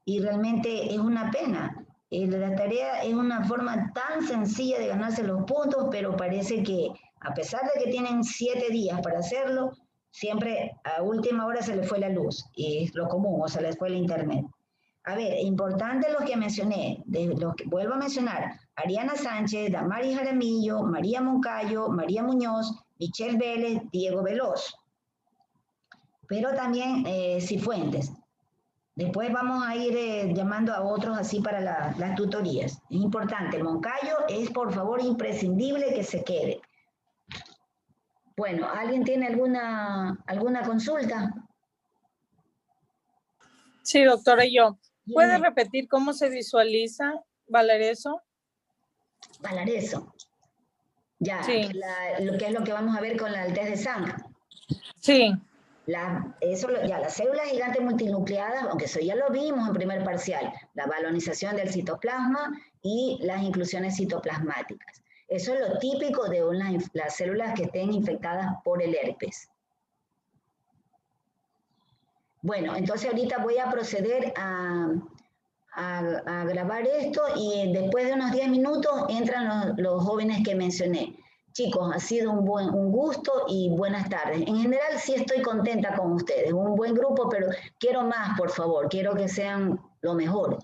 y realmente es una pena. La tarea es una forma tan sencilla de ganarse los puntos, pero parece que a pesar de que tienen 7 días para hacerlo, siempre a última hora se les fue la luz y es lo común, o se les fue el internet. A ver, importante lo que mencioné, de los que vuelvo a mencionar, Ariana Sánchez, Damari Jaramillo, María Moncayo, María Muñoz, Michelle Vélez, Diego Veloz. Pero también Cifuentes. Después vamos a ir llamando a otros así para las tutorías. Es importante, Moncayo es por favor imprescindible que se quede. Bueno, ¿alguien tiene alguna consulta? Sí, doctora, yo. ¿Puede repetir cómo se visualiza Valareso? Valareso. Ya, sí. ¿qué es lo que vamos a ver con el test de Zank? Sí. Las células gigantes multinucleadas, aunque eso ya lo vimos en primer parcial, la balonización del citoplasma y las inclusiones citoplasmáticas. Eso es lo típico de las células que estén infectadas por el herpes. Bueno, entonces ahorita voy a proceder a grabar esto y después de unos 10 minutos entran los jóvenes que mencioné. Chicos, ha sido un gusto y buenas tardes. En general sí estoy contenta con ustedes, un buen grupo, pero quiero más, por favor, quiero que sean lo mejor.